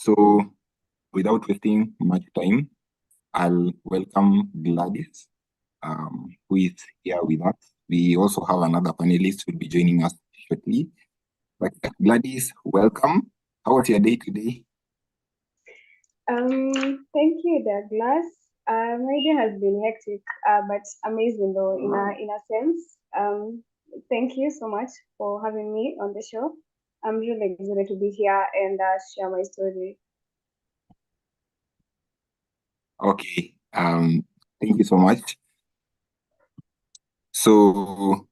So without wasting much time, I'll welcome Gladys, who is here with us. We also have another panelist who will be joining us shortly. But Gladys, welcome. How was your day today? Thank you, Douglas. My day has been hectic, but amazing though in a sense. Thank you so much for having me on the show. I'm really excited to be here and share my story. Okay. Thank you so much. So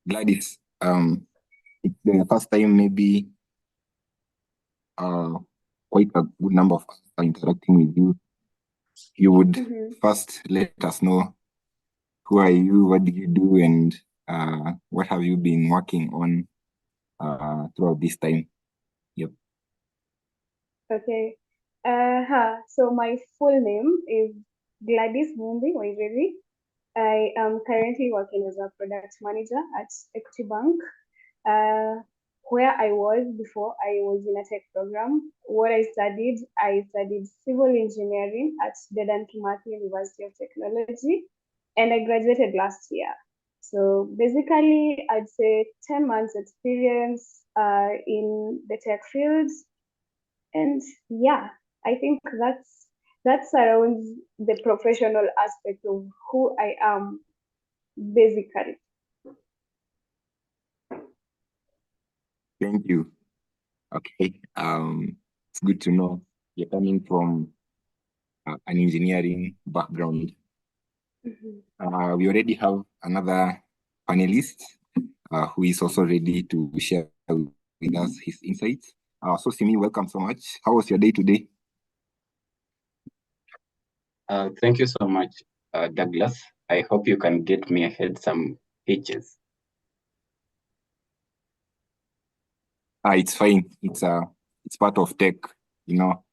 Gladys, it's the first time maybe quite a good number of us are interacting with you. You would first let us know who are you, what do you do, and what have you been working on throughout this time? Yep. Okay. So my full name is Gladys Waireri. I am currently working as a product manager at Equity Bank. Where I was before, I was in a tech program. What I studied civil engineering at Dedan Kimathi University of Technology, and I graduated last year. So basically, I'd say 10 months experience in the tech fields. And yeah, I think that's around the professional aspect of who I am, basically. Thank you. Okay. It's good to know you're coming from an engineering background. We already have another panelist who is also ready to share with us his insights. So Simiyu, welcome so much. How was your day today? Thank you so much, Douglas. I hope you can get me ahead some hitches. It's fine. It's part of tech, you know.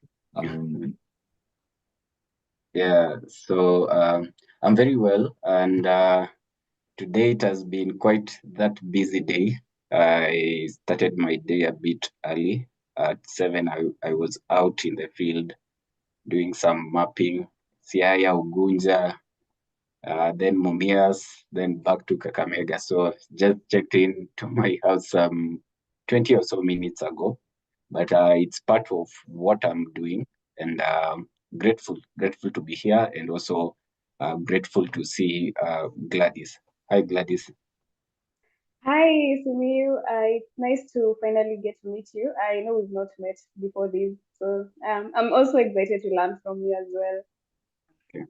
Yeah, so I'm very well, and today it has been quite that busy day. I started my day a bit early. At 7, I was out in the field doing some mapping, Siaya, Ugunja, then Mumias, then back to Kakamega. So just checked in to my house 20 or so minutes ago. But it's part of what I'm doing, and grateful to be here, and also grateful to see Gladys. Hi, Gladys. Hi, Simiyu. It's nice to finally get to meet you. I know we've not met before this, so I'm also excited to learn from you as well. Okay.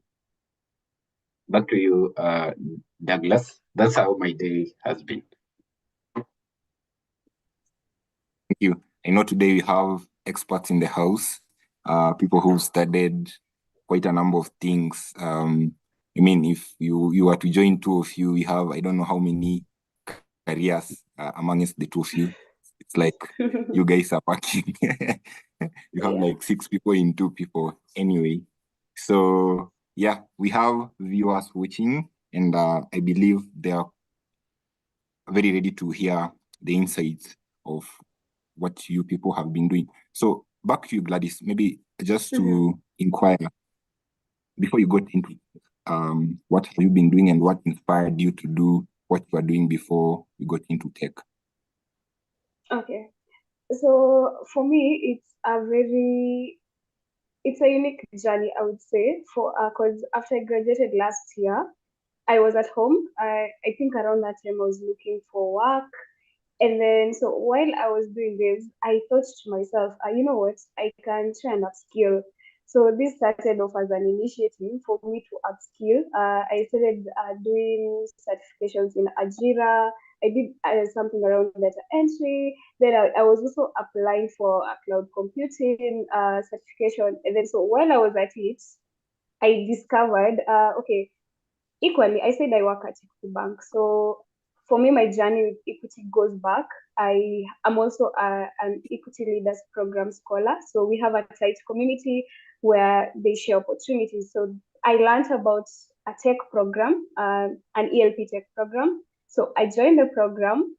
Back to you, Douglas. That's how my day has been. Thank you. I know today we have experts in the house, people who've studied quite a number of things. I mean, if you were to join two of you, we have, I don't know how many careers amongst the two of you. It's like you guys are working. You have like 6 people in 2 people anyway. So yeah, we have viewers watching, and I believe they are very ready to hear the insights of what you people have been doing. So back to you, Gladys, maybe just to inquire, before you got into what have you been doing and what inspired you to do what you were doing before you got into tech? Okay. So for me, it's a unique journey, I would say, because after I graduated last year, I was at home. I think around that time I was looking for work. And then, so while I was doing this, I thought to myself, you know what, I can try and upskill. So this started off as an initiative for me to upskill. I started doing certifications in Ajira. I did something around data entry. Then I was also applying for a cloud computing certification. And then, so while I was at it, I discovered, okay, equally, I said I work at Equity Bank. So for me, my journey with Equity goes back. I am also an Equity Leaders Program scholar. So we have a tight community where they share opportunities. So I learned about a tech program, an ELP tech program. So I joined the program.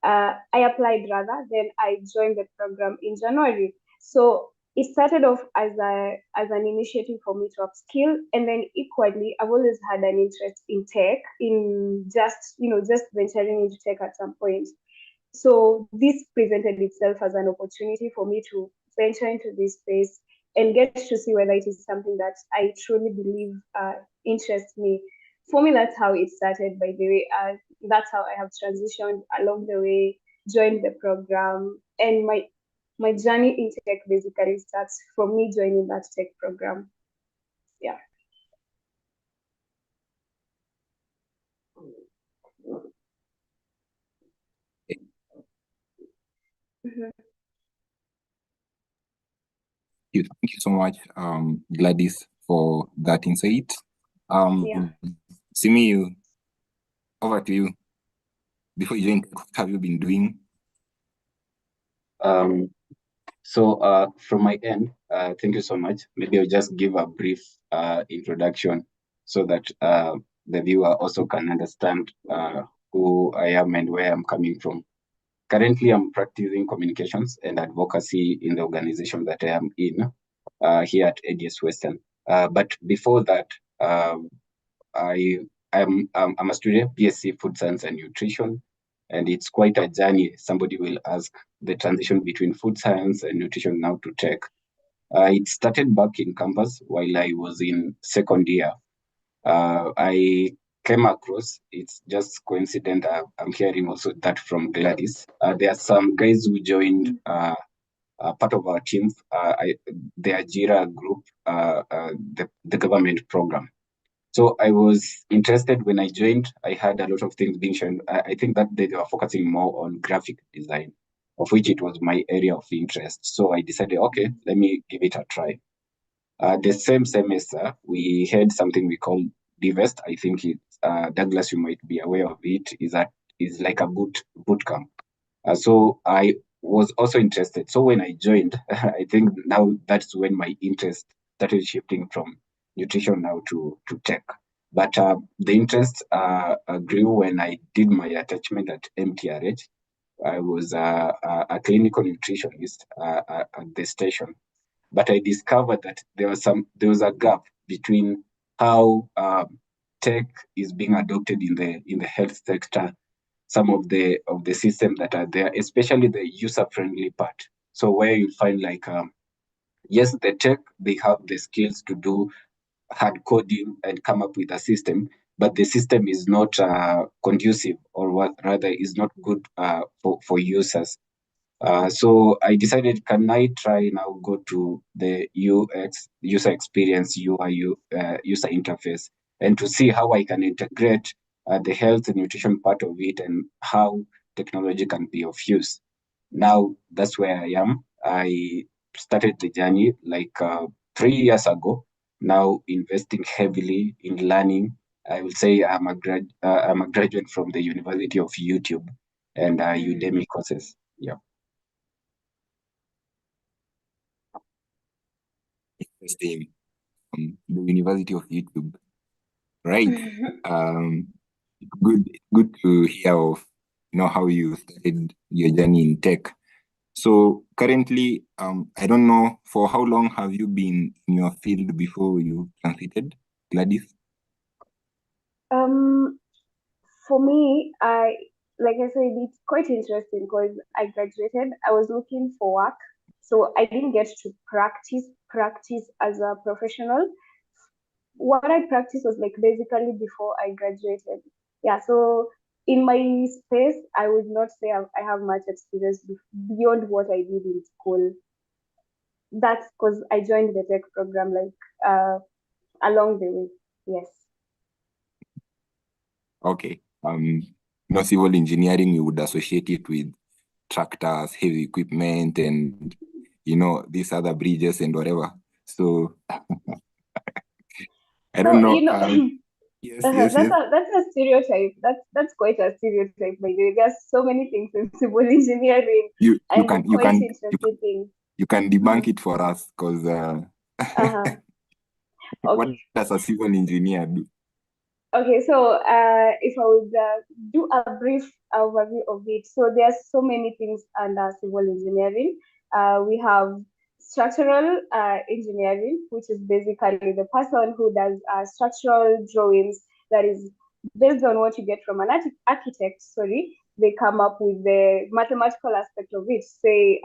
I applied rather, then I joined the program in January. So it started off as an initiative for me to upskill, and then equally I've always had an interest in tech, in just venturing into tech at some point. So this presented itself as an opportunity for me to venture into this space and get to see whether it is something that I truly believe interests me. For me, that's how it started, by the way. That's how I have transitioned along the way, joined the program, and my journey in tech basically starts from me joining that tech program. Yeah. Mhm. Thank you so much, Gladys, for that insight. Yeah. Simiyu, over to you. Before you join, what have you been doing? So from my end, thank you so much. Maybe I'll just give a brief introduction so that the viewer also can understand who I am and where I'm coming from. Currently, I'm practicing communications and advocacy in the organization that I am in here at ADS Western. But before that, I'm a student, BSc Food Science and Nutrition, and it's quite a journey. Somebody will ask the transition between food science and nutrition now to tech. It started back in campus while I was in second year. I came across, it's just coincident, I'm hearing also that from Gladys. There are some guys who joined part of our team, the Ajira group, the government program. So I was interested when I joined. I had a lot of things being shown. I think that they were focusing more on graphic design, of which it was my area of interest. So I decided, okay, let me give it a try. The same semester, we had something we call Divest. I think it's Douglas, you might be aware of it. Is like a boot camp. So I was also interested. So when I joined, I think now that's when my interest started shifting from nutrition now to tech. But the interest grew when I did my attachment at MTRH. I was a clinical nutritionist at the station, but I discovered that there was a gap between how tech is being adopted in the health sector, some of the systems that are there, especially the user friendly part. So where you find like yes, the tech, they have the skills to do hard coding and come up with a system, but the system is not conducive, or what rather is not good for users. So I decided, can I try now go to the UX, user experience, user interface, and to see how I can integrate the health and nutrition part of it and how technology can be of use. Now that's where I am. I started the journey like 3 years ago. Now investing heavily in learning. I will say I'm a graduate from the University of YouTube and Udemy courses. Yeah. Interesting. The University of YouTube. Right. Good to hear of how you started your journey in tech. So currently, I don't know, for how long have you been in your field before you transited, Gladys? For me, like I said, it's quite interesting because I graduated. I was looking for work, so I didn't get to practice as a professional. What I practiced was like basically before I graduated. Yeah, so in my space, I would not say I have much experience beyond what I did in school. That's because I joined the tech program like along the way. Yes. Okay. Civil engineering, you would associate it with tractors, heavy equipment, and these other bridges and whatever. So I don't So know. Yes, yes, that's yes. a stereotype. That's quite a stereotype, by the way. There's so many things in civil engineering You and can you quite can interesting things. you can debunk Mhm. it for us, because Uh-huh. what Okay. does a civil engineer do? Okay, so if I would do a brief overview of it, so there's so many things under civil engineering. We have structural engineering, which is basically the person who does structural drawings, that is based on what you get from an architect. Sorry, they come up with the mathematical aspect of it, say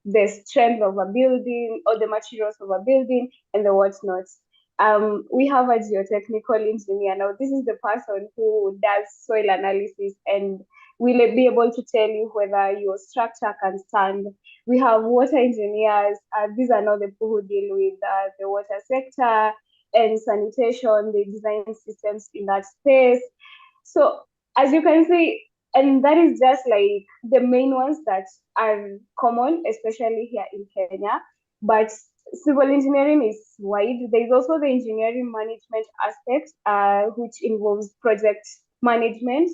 the strength of a building or the materials of a building and the whatnot. We have a geotechnical engineer. Now, this is the person who does soil analysis and will be able to tell you whether your structure can stand. We have water engineers. These are not the people who deal with the water sector and sanitation. They design systems in that space. So, as you can see, and that is just like the main ones that are common, especially here in Kenya. But civil engineering is wide. There's also the engineering management aspect, which involves project management.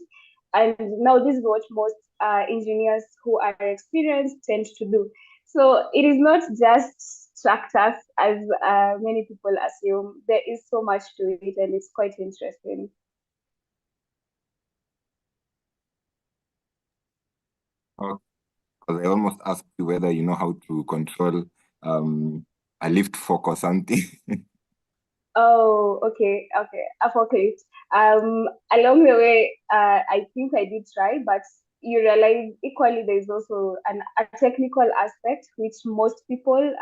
And now this is what most engineers who are experienced tend to do. So it is not just structures as many people assume. There is so much to it, and it's quite interesting. Because I almost asked you whether you know how to control a lift fork or something. Oh, okay, okay. A forklift. Along the way, I think I did try, but you realize equally there's also a technical aspect which most people,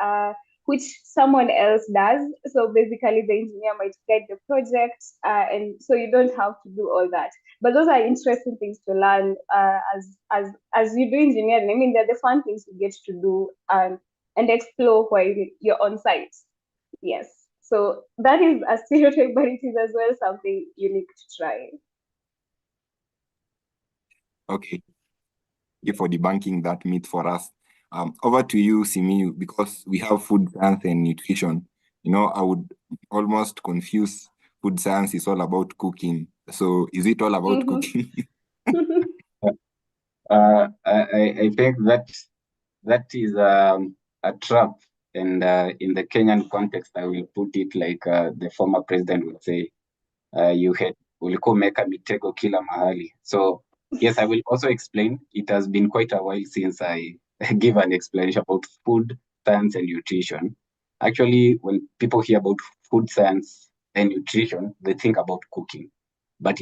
which someone else does. So basically, the engineer might guide the project, and so you don't have to do all that. But those are interesting things to learn as you do engineering. I mean, they're the fun things you get to do and explore while you're on site. Yes. So that is a stereotype, but it is as well something unique to try. Okay, thank you for debunking that myth for us. Over to you, Simiyu, because we have food science and nutrition. You know, I would almost confuse food science is all about cooking. So is it all about cooking? I think that is a trap, and in the Kenyan context, I will put it like the former president would say, you had ulikuwa umeweka mitego kila mahali. So yes, I will also explain. It has been quite a while since I give an explanation about food science and nutrition. Actually, when people hear about food science and nutrition, they think about cooking. But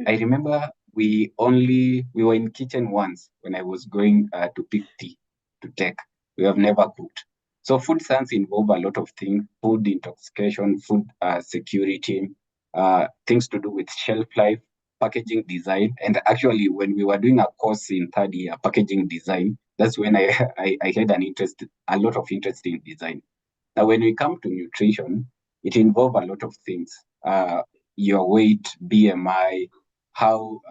I remember we were in kitchen once when I was going to pick tea to take. We have never cooked. So food science involve a lot of things: food intoxication, food security, things to do with shelf life, packaging design. And actually, when we were doing a course in third year, packaging design, that's when I had a lot of interest in design. Now, when we come to nutrition, it involves a lot of things. Your weight, BMI, how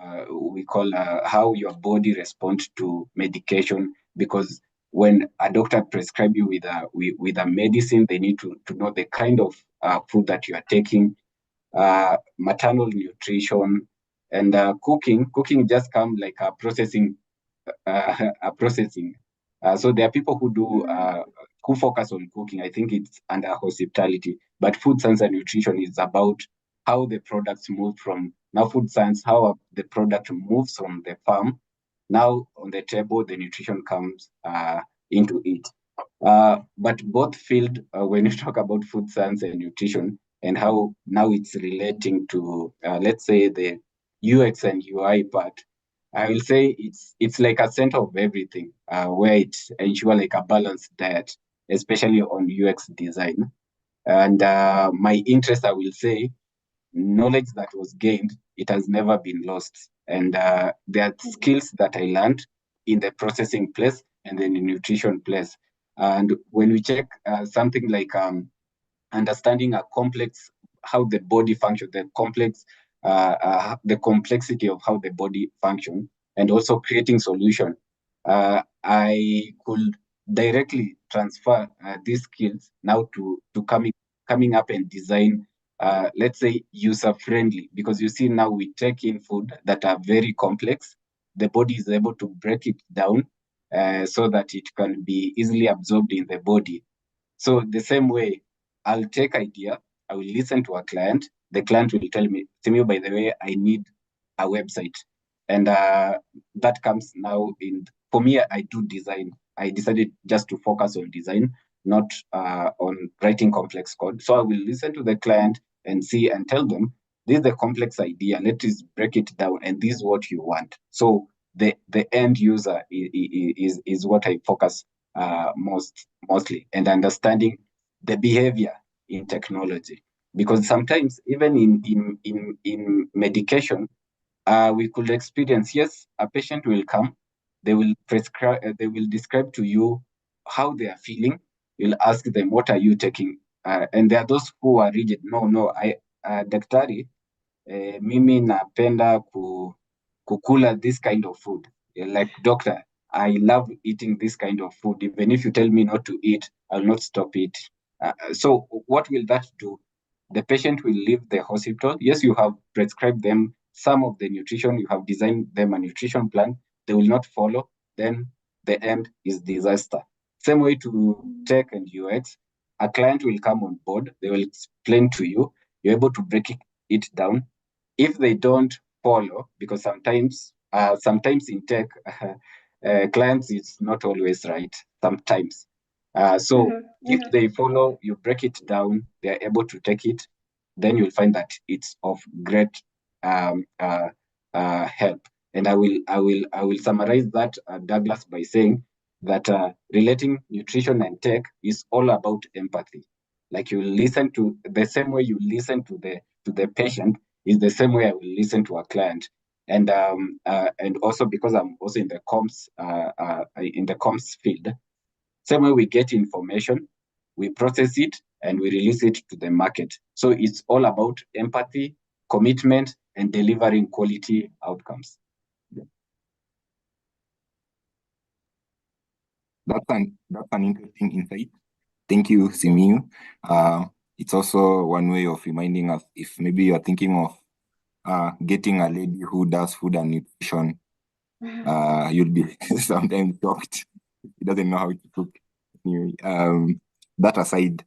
how your body responds to medication. Because when a doctor prescribe you with a medicine, they need to know the kind of food that you are taking. Maternal nutrition and cooking. Cooking just come like a processing a processing. So there are people who focus on cooking. I think it's under hospitality, but food science and nutrition is about how the products move from now. Food science, how the product moves from the farm now on the table. The nutrition comes into it. But both field, when you talk about food science and nutrition, and how now it's relating to, let's say, the UX and UI part, I will say it's like a center of everything, where it ensure like a balanced diet, especially on UX design. And my interest, I will say, knowledge that was gained, it has never been lost. And there are skills that I learned in the processing place and then in nutrition place. And when we check something like understanding a complex, how the body functions, the complexity of how the body function, and also creating solution, I could directly transfer these skills now to coming up and design, let's say, user friendly. Because you see now we take in food that are very complex. The body is able to break it down so that it can be easily absorbed in the body. So the same way, I'll take idea, I will listen to a client. The client will tell me, Simiyu, by the way, I need a website. And that comes now in, for me, I do design. I decided just to focus on design. not on writing complex code. So I will listen to the client and see and tell them, this is the complex idea. Let us break it down, and this is what you want. So the end user is what I focus mostly, and understanding the behavior in technology, because sometimes even in medication, we could experience, yes, a patient will come, they will prescribe, they will describe to you how they are feeling. You'll ask them, what are you taking? And there are those who are rigid. No, daktari, mimi napenda kukula this kind of food. Like, doctor, I love eating this kind of food. Even if you tell me not to eat, I'll not stop it. So what will that do? The patient will leave the hospital. Yes, you have prescribed them some of the nutrition, you have designed them a nutrition plan. They will not follow. Then the end is disaster. Same way to tech and UX. A client will come on board. They will explain to you. You're able to break it down. If they don't follow, because sometimes in tech, clients is not always right. Sometimes. So if they follow, you break it down, they're able to take it, then you'll find that it's of great help. And I will summarize that, Douglas, by saying that relating nutrition and tech is all about empathy. Like, you listen to the same way you listen to the patient is the same way I will listen to a client. And also, because I'm also in the comms field, same way we get information, we process it, and we release it to the market. So it's all about empathy, commitment, and delivering quality outcomes. That's an interesting insight. Thank you, Simiyu. It's also one way of reminding us, if maybe you're thinking of getting a lady who does food and nutrition, you'll be sometimes shocked. He doesn't know how to cook. Anyway, that aside,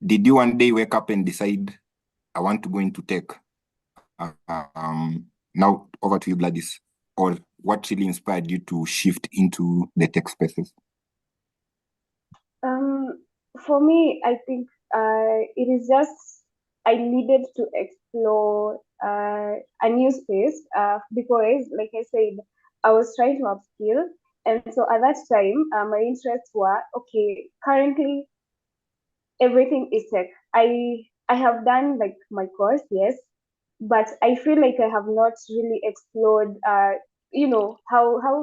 did you one day wake up and decide, I want to go into tech? Now over to you, Gladys. Or what really inspired you to shift into the tech spaces? For me, I think it is just I needed to explore a new space because, like I said, I was trying to upskill, and so at that time, my interests were okay. Currently, everything is tech. I have done like my course, yes, but I feel like I have not really explored how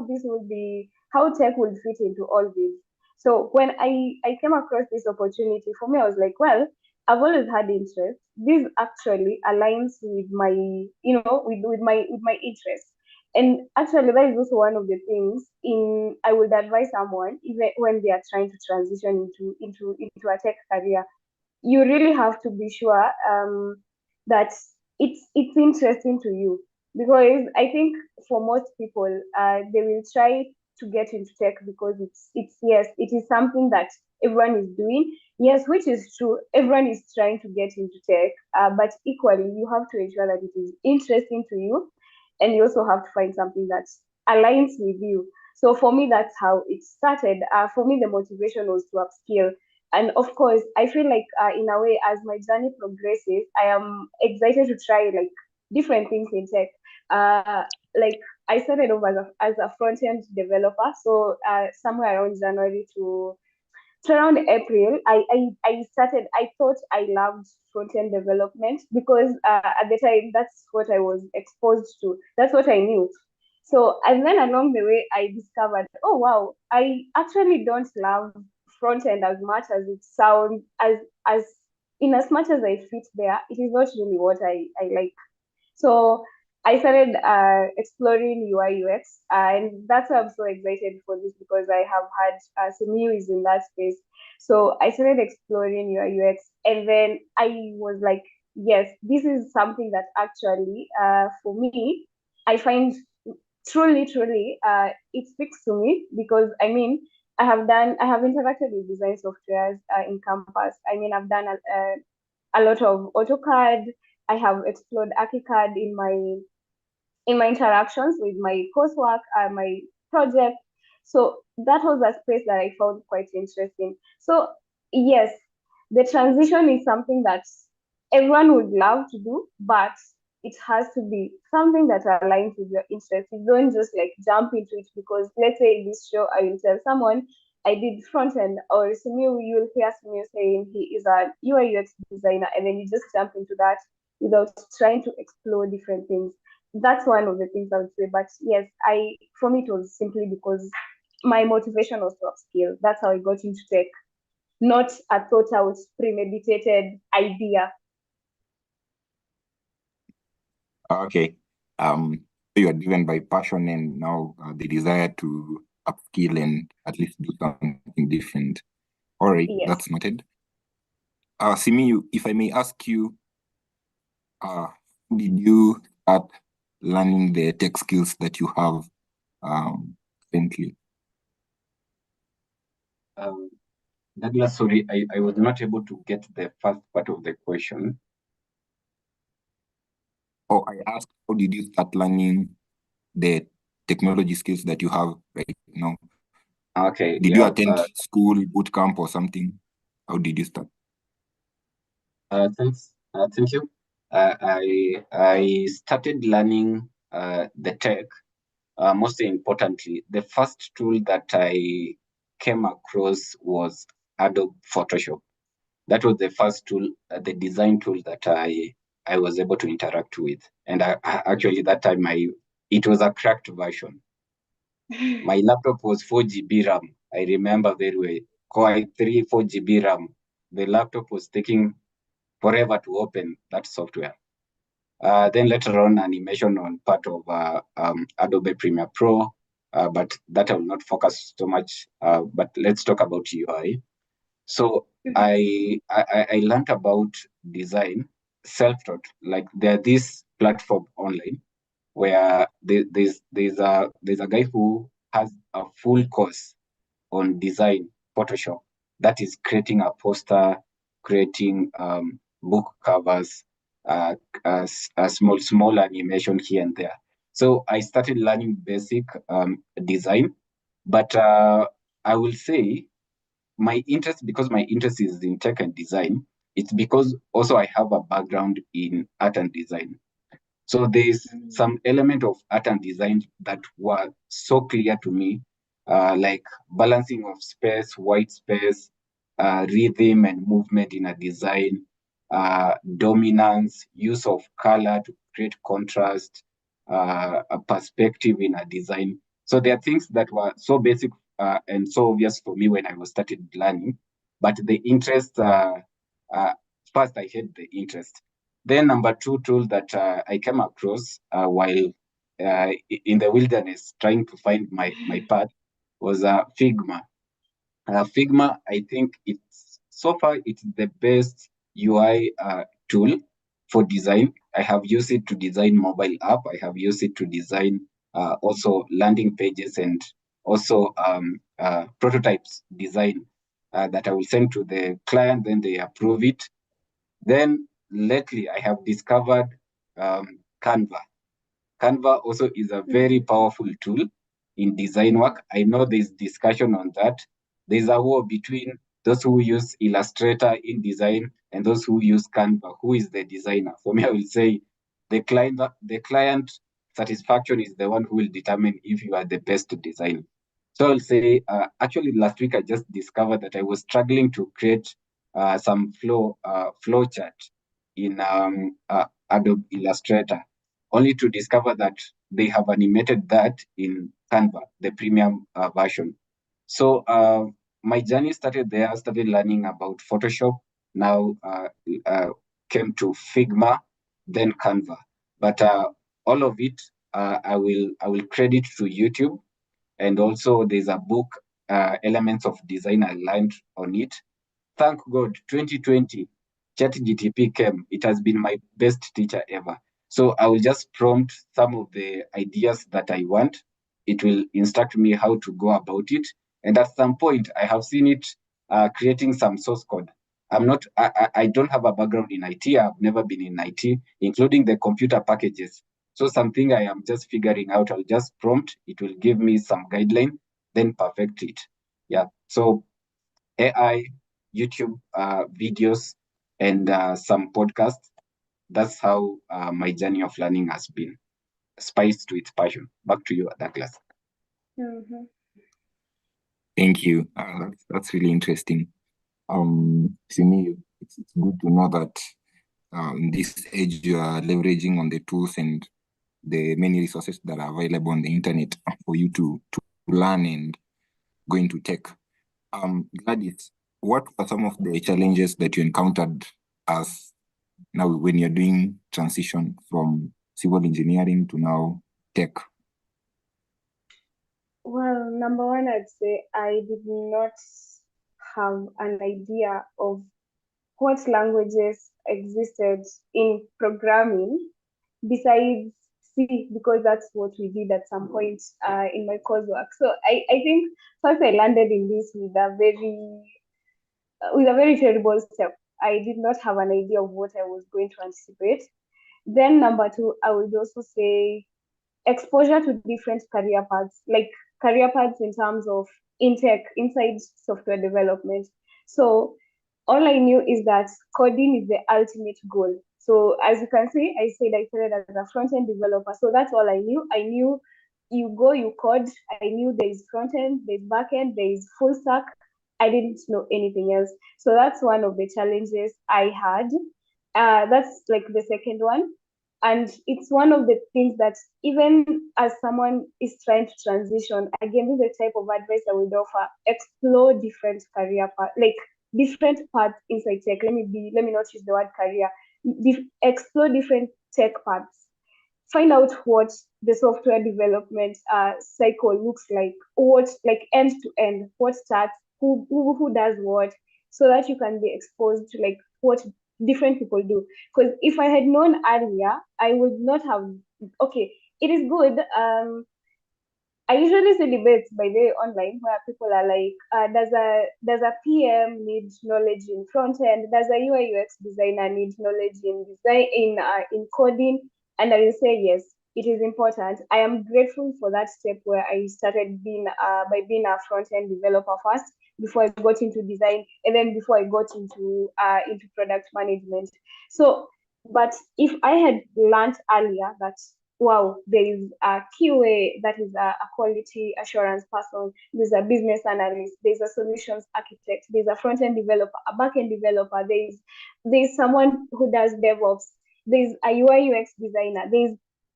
this would be, how tech would fit into all this. So when I came across this opportunity, for me I was like, well, I've always had interest. This actually aligns with my, with my interest. And actually that is also one of the things in I would advise someone even when they are trying to transition into a tech career. You really have to be sure that it's interesting to you, because I think for most people, they will try to get into tech because it's yes, it is something that everyone is doing. Yes, which is true. Everyone is trying to get into tech, but equally, you have to ensure that it is interesting to you, and you also have to find something that aligns with you. So for me, that's how it started. For me, the motivation was to upskill, and of course, I feel like in a way, as my journey progresses, I am excited to try like different things in tech. Like I started off as a front end developer, so somewhere around January to around April, I started. I thought I loved front end development because at the time that's what I was exposed to. That's what I knew. So and then along the way, I discovered, oh wow, I actually don't love front end as much as it sounds. As in as much as I fit there, it is not really what I like. So I started exploring UI UX, and that's why I'm so excited for this, because I have had Simiyu is in that space. So I started exploring UI UX, and then I was like, yes, this is something that actually, for me, I find truly it speaks to me, because I mean, I have interacted with design softwares in campus. I mean, I've done a lot of AutoCAD. I have explored ArchiCAD in my interactions with my coursework, my project. So that was a space that I found quite interesting. So yes, the transition is something that everyone would love to do, but it has to be something that aligns with your interests. You don't just like jump into it because, let's say in this show, I will tell someone I did front end, or Simiyu, you'll hear Simiyu saying he is a UI UX designer, and then you just jump into that without trying to explore different things. That's one of the things I would say. But yes, for me it was simply because my motivation was to upskill. That's how I got into tech, not a thought out premeditated idea. Okay. You are driven by passion and now the desire to upskill and at least do something different. All right, Yes. that's noted. Simi, if I may ask you, did you start learning the tech skills that you have currently? Douglas, sorry, I was not able to get the first part of the question. Oh, I asked, how did you start learning the technology skills that you have right now? Okay. Did you attend school, boot camp, or something? How did you start? Thanks. Thank you. I started learning the tech. Most importantly, the first tool that I came across was Adobe Photoshop. That was the first tool, the design tool that I was able to interact with. And actually that time it was a cracked version. My laptop was 4 GB RAM. I remember very well. Core i3 4 GB RAM. The laptop was taking forever to open that software. Then later on, animation on part of Adobe Premiere Pro, but that I will not focus so much. But let's talk about UI. So I learned about design self-taught. Like there's this platform online where there's a guy who has a full course on design Photoshop. That is creating a poster, creating book covers, a small animation here and there. So I started learning basic design, but I will say because my interest is in tech and design, it's because also I have a background in art and design. So there's some element of art and design that were so clear to me, like balancing of space, white space, rhythm and movement in a design, dominance, use of color to create contrast, a perspective in a design. So there are things that were so basic and so obvious for me when I was started learning, but the interest, first I had the interest. Then number two tool that I came across while in the wilderness trying to find my path was Figma. Figma, I think so far it's the best UI tool for design. I have used it to design mobile app. I have used it to design also landing pages and also prototypes design that I will send to the client. Then they approve it. Then lately, I have discovered Canva. Canva also is a very powerful tool in design work. I know there's discussion on that. There's a war between those who use Illustrator in design and those who use Canva. Who is the designer? For me, I will say the client satisfaction is the one who will determine if you are the best designer. So I'll say, actually, last week I just discovered that I was struggling to create some flow chart in Adobe Illustrator, only to discover that they have animated that in Canva, the premium version. So my journey started there. I started learning about Photoshop. Now came to Figma, then Canva. But all of it, I will credit to YouTube, and also there's a book, Elements of Design. I learned on it. Thank God, 2020, ChatGTP came. It has been my best teacher ever. So I will just prompt some of the ideas that I want. It will instruct me how to go about it. And at some point, I have seen it creating some source code. I don't have a background in IT. I've never been in IT, including the computer packages. So something I am just figuring out, I'll just prompt. It will give me some guideline. then perfect it. Yeah. So AI, YouTube videos, and some podcasts. That's how my journey of learning has been, spiced with passion. Back to you, Douglas. Mm-hmm. Thank you. That's really interesting. Simiyu, it's good to know that in this age you are leveraging on the tools and the many resources that are available on the internet for you to learn and go into tech. Gladys, what are some of the challenges that you encountered as now when you're doing transition from civil engineering to now tech? Well, number one, I'd say I did not have an idea of what languages existed in programming besides C, because that's what we did at some point in my coursework. So I think first I landed in this with a very terrible step. I did not have an idea of what I was going to anticipate. Then number two, I would also say exposure to different career paths, like career paths in terms of in tech, inside software development. So all I knew is that coding is the ultimate goal. So as you can see, I said I started as a front-end developer. So that's all I knew. I knew you go, you code. I knew there is front-end, there's back-end, there is full stack. I didn't know anything else. So that's one of the challenges I had. That's like the second one. And it's one of the things that even as someone is trying to transition, again, this is the type of advice I would offer: explore different career paths, like different paths inside tech. Let me not use the word career. Explore different tech paths. Find out what the software development cycle looks like, what like end to end, what starts, who does what, so that you can be exposed to like what different people do. Because if I had known earlier, I would not have. Okay, it is good. I usually see debates by the way online where people are like, does a PM need knowledge in front end? Does a UI UX designer need knowledge in design in coding? And I will say yes, it is important. I am grateful for that step where I started being a front end developer first before I got into design, and then before I got into product management. So, but if I had learned earlier that wow, there is a QA, that is a quality assurance person, there's a business analyst, there's a solutions architect, there's a front-end developer, a back-end developer, there's someone who does DevOps, there's a UI UX designer,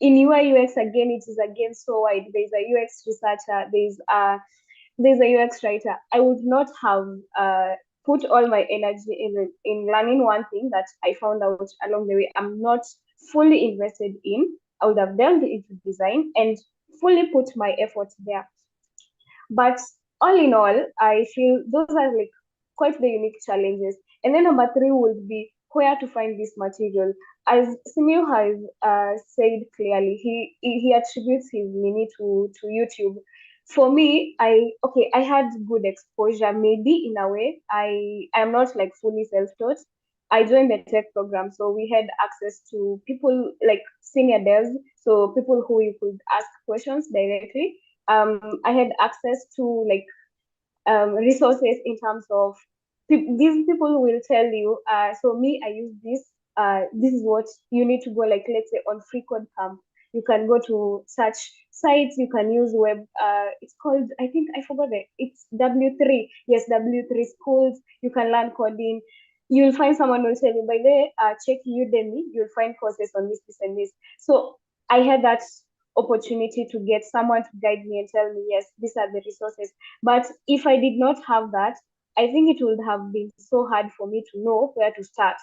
in UI UX again, it is again so wide. There's a UX researcher, there's a UX writer. I would not have put all my energy in learning one thing that I found out along the way I'm not fully invested in. I would have delved into design and fully put my effort there. But all in all, I feel those are like quite the unique challenges. And then number three would be where to find this material. As Simiyu has said clearly, he attributes his mini to YouTube. For me, I had good exposure, maybe in a way. I am not like fully self-taught. I joined the tech program, so we had access to people like senior devs, so people who you could ask questions directly. I had access to like resources in terms of these people will tell you. So me, I use this. This is what you need to go. Like let's say on Free Code Camp, you can go to such sites. You can use web. It's called, I think I forgot it. It's W3. Yes, W3 schools. You can learn coding. You'll find someone who will tell you by the check Udemy. You'll find courses on this, this, and this. So I had that opportunity to get someone to guide me and tell me, yes, these are the resources. But if I did not have that, I think it would have been so hard for me to know where to start.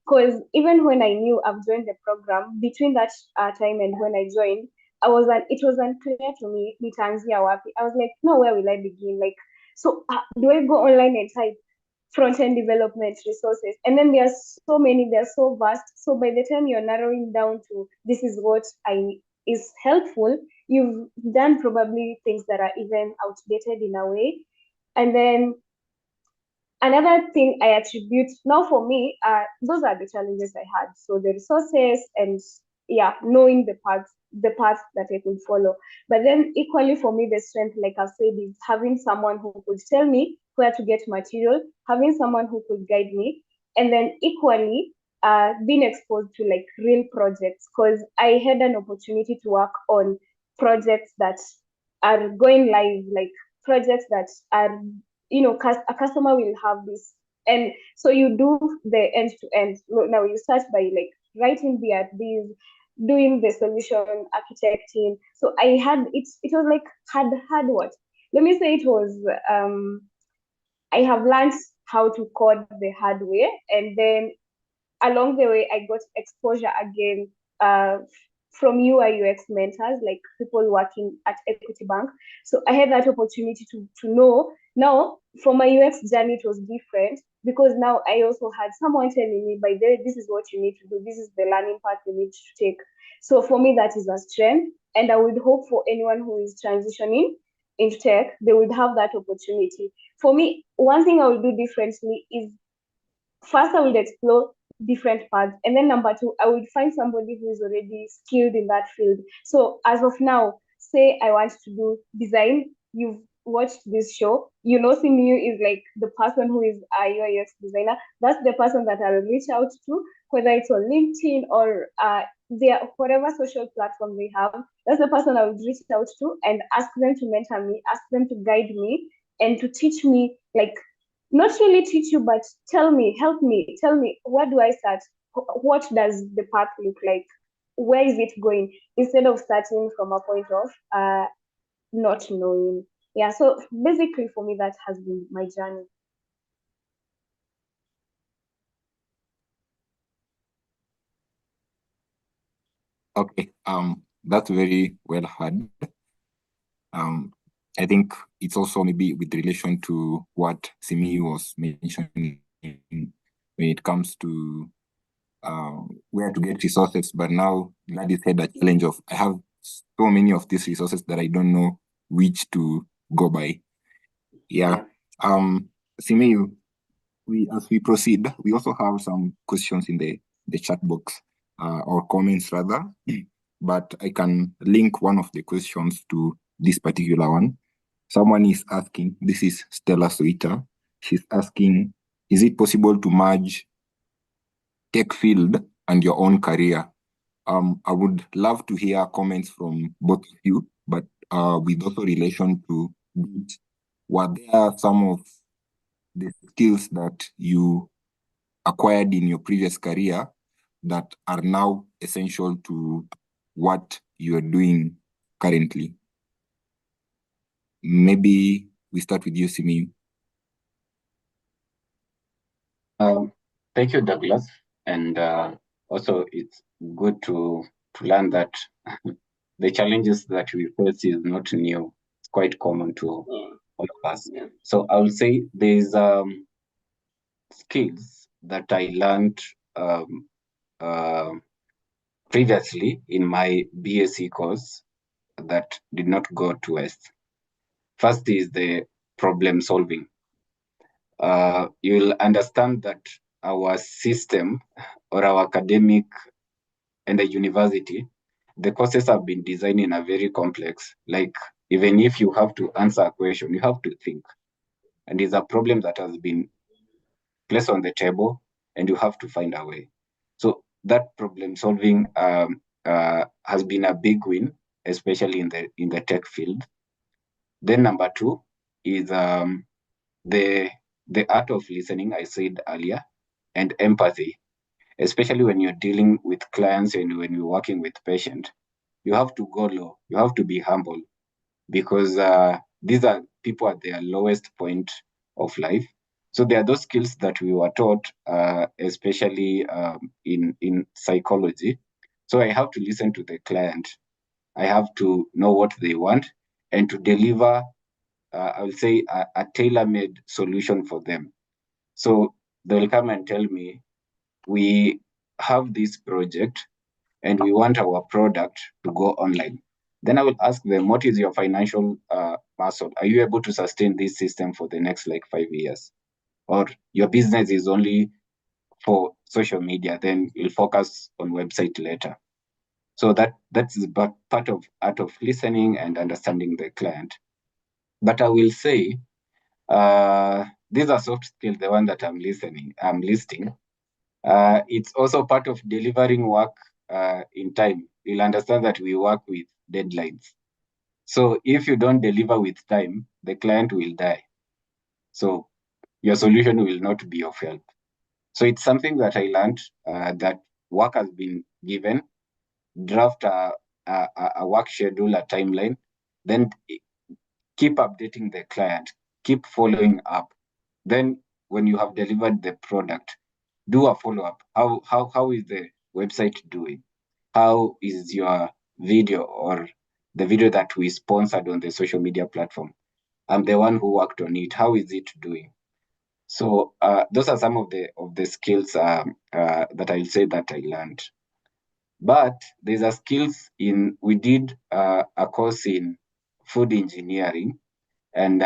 Because even when I knew I've joined the program, between that time and when I joined, it was unclear to me, nitaanzia wapi. I was like, no, where will I begin? Like, so do I go online and type front-end development resources? And then there's so many, they're so vast. So by the time you're narrowing down to this is what is helpful, you've done probably things that are even outdated in a way. And then another thing I attribute now for me, those are the challenges I had. So the resources and yeah, knowing the paths. the path that I could follow. But then equally for me, the strength, like I've said, is having someone who could tell me where to get material, having someone who could guide me, and then equally being exposed to like real projects, because I had an opportunity to work on projects that are going live, like projects that are, a customer will have this. And so you do the end to end. Now you start by like writing the RDs, doing the solution architecting. So I had it was like hard what? Let me say it was I have learned how to code the hard way, and then along the way, I got exposure again from UI UX mentors, like people working at Equity Bank. So I had that opportunity to know. Now, for my UX journey, it was different because now I also had someone telling me, by the way, this is what you need to do. This is the learning path you need to take. So for me, that is a strength. And I would hope for anyone who is transitioning into tech, they would have that opportunity. For me, one thing I will do differently is first I would explore different paths, and then number two, I would find somebody who is already skilled in that field. So as of now, say I want to do design, you've watched this show, Simiyu is like the person who is a UI UX designer. That's the person that I'll reach out to, whether it's on LinkedIn or their whatever social platform they have. That's the person I would reach out to and ask them to mentor me, ask them to guide me, and to teach me, like, not really teach you, but tell me, help me, tell me, where do I start? What does the path look like? Where is it going? Instead of starting from a point of not knowing. Yeah, so basically for me, that has been my journey. Okay, that's very well heard. I think it's also maybe with relation to what Simiyu was mentioning when it comes to where to get resources. But now Gladys had a challenge of, I have so many of these resources that I don't know which to go by. Yeah. Simiyu, as we proceed, we also have some questions in the chat box, or comments rather, but I can link one of the questions to this particular one. Someone is asking, this is Stella Soita, she's asking, is it possible to merge tech field and your own career? I would love to hear comments from both of you, but with also relation to what are some of the skills that you acquired in your previous career that are now essential to what you are doing currently? Maybe we start with you, Simiyu. Thank you, Douglas. And also, it's good to learn that the challenges that we face is not new. It's quite common to all of us. So I will say there's skills that I learned previously in my BSc course that did not go to waste. First is the problem solving. You'll understand that our system or our academic and the university, the courses have been designed in a very complex, like even if you have to answer a question, you have to think. And it's a problem that has been placed on the table and you have to find a way. So that problem solving has been a big win, especially in the tech field. Then number two is the art of listening, I said earlier, and empathy, especially when you're dealing with clients and when you're working with patients. You have to go low. You have to be humble because these are people at their lowest point of life. So there are those skills that we were taught, especially in psychology. So I have to listen to the client. I have to know what they want and to deliver, I will say, a tailor-made solution for them. So they'll come and tell me, we have this project and we want our product to go online. Then I will ask them, what is your financial muscle? Are you able to sustain this system for the next 5 years? Or your business is only for social media, then you'll focus on website later. So that's part of art of listening and understanding the client. But I will say, these are soft skills, the one that I'm listing. It's also part of delivering work in time. You'll understand that we work with deadlines. So if you don't deliver with time, the client will die. So your solution will not be of help. So it's something that I learned, that work has been given, draft a work schedule, a timeline, then keep updating the client, keep following up. Then when you have delivered the product, do a follow-up. How is the website doing? How is your video or the video that we sponsored on the social media platform? I'm the one who worked on it. How is it doing? So those are some of the skills that I'll say that I learned. But there's a skills we did a course in food engineering, and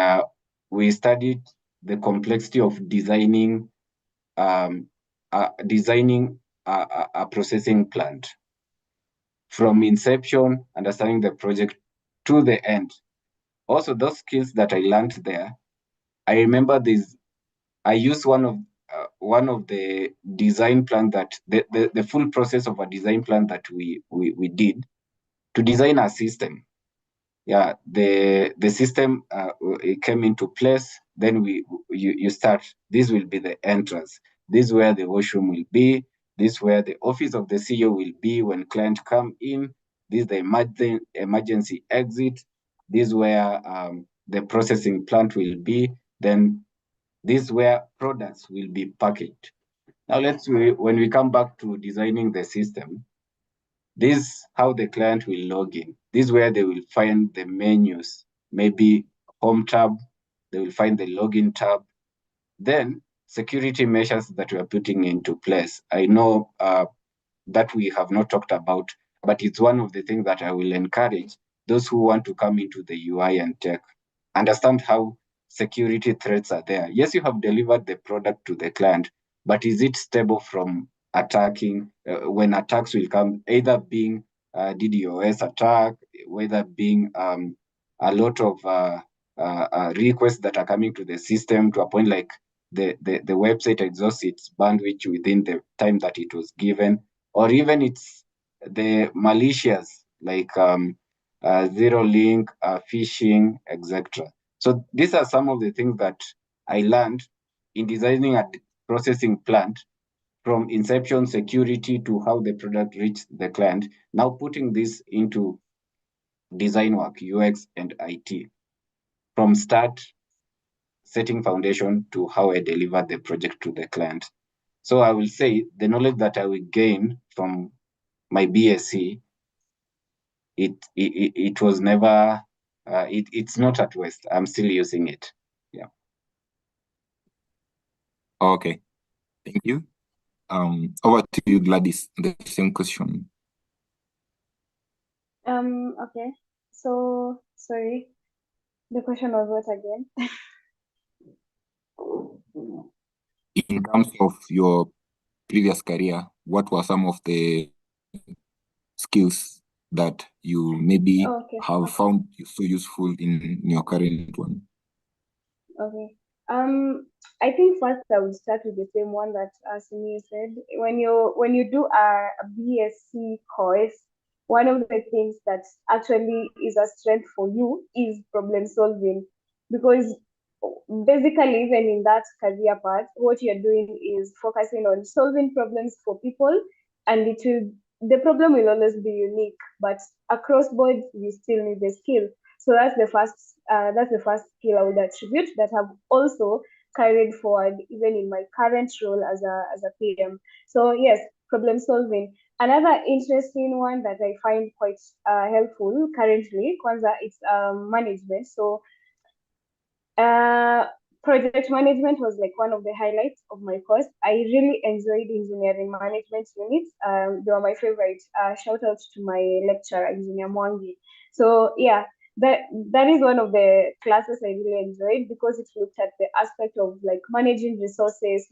we studied the complexity of designing a processing plant from inception, understanding the project to the end. Also, those skills that I learned there, I remember I used one of the design plan that the full process of a design plan that we did to design a system. Yeah, the system it came into place. Then you start. This will be the entrance. This is where the washroom will be. This is where the office of the CEO will be when client come in. This is the emergency exit. This is where the processing plant will be. Then this is where products will be packaged. Now when we come back to designing the system, this is how the client will log in. This is where they will find the menus, maybe home tab, they will find the login tab. Then security measures that we are putting into place. I know that we have not talked about, but it's one of the things that I will encourage those who want to come into the UI and tech. Understand how security threats are there. Yes, you have delivered the product to the client, but is it stable from attacking? When attacks will come, either being DDoS attack, whether being a lot of requests that are coming to the system to a point like the website exhausts its bandwidth within the time that it was given, or even it's the malicious like zero link, phishing, etc. So these are some of the things that I learned in designing a processing plant, from inception security to how the product reached the client. Now putting this into design work, UX and IT, from start setting foundation to how I deliver the project to the client. So I will say the knowledge that I will gain from my BSc, it was never, it's not at waste. I'm still using it. Yeah. Okay, thank you. Over to you, Gladys. The same question. Okay. So sorry. The question was what again? In terms of your previous career, what were some of the skills that you maybe have found so useful in your current one? Okay. I think first I would start with the same one that Simiyu said. When you do a BSc course, one of the things that actually is a strength for you is problem solving, because basically even in that career path, what you're doing is focusing on solving problems for people, and the problem will always be unique, but across board you still need the skill. So that's the first skill I would attribute that I've also carried forward even in my current role as a PM. So yes, problem solving. Another interesting one that I find quite helpful currently, Kwanzaa, it's management. So project management was like one of the highlights of my course. I really enjoyed engineering management units. They were my favorite. Shout out to my lecturer, Engineer Mwangi. So yeah, that is one of the classes I really enjoyed because it looked at the aspect of like managing resources,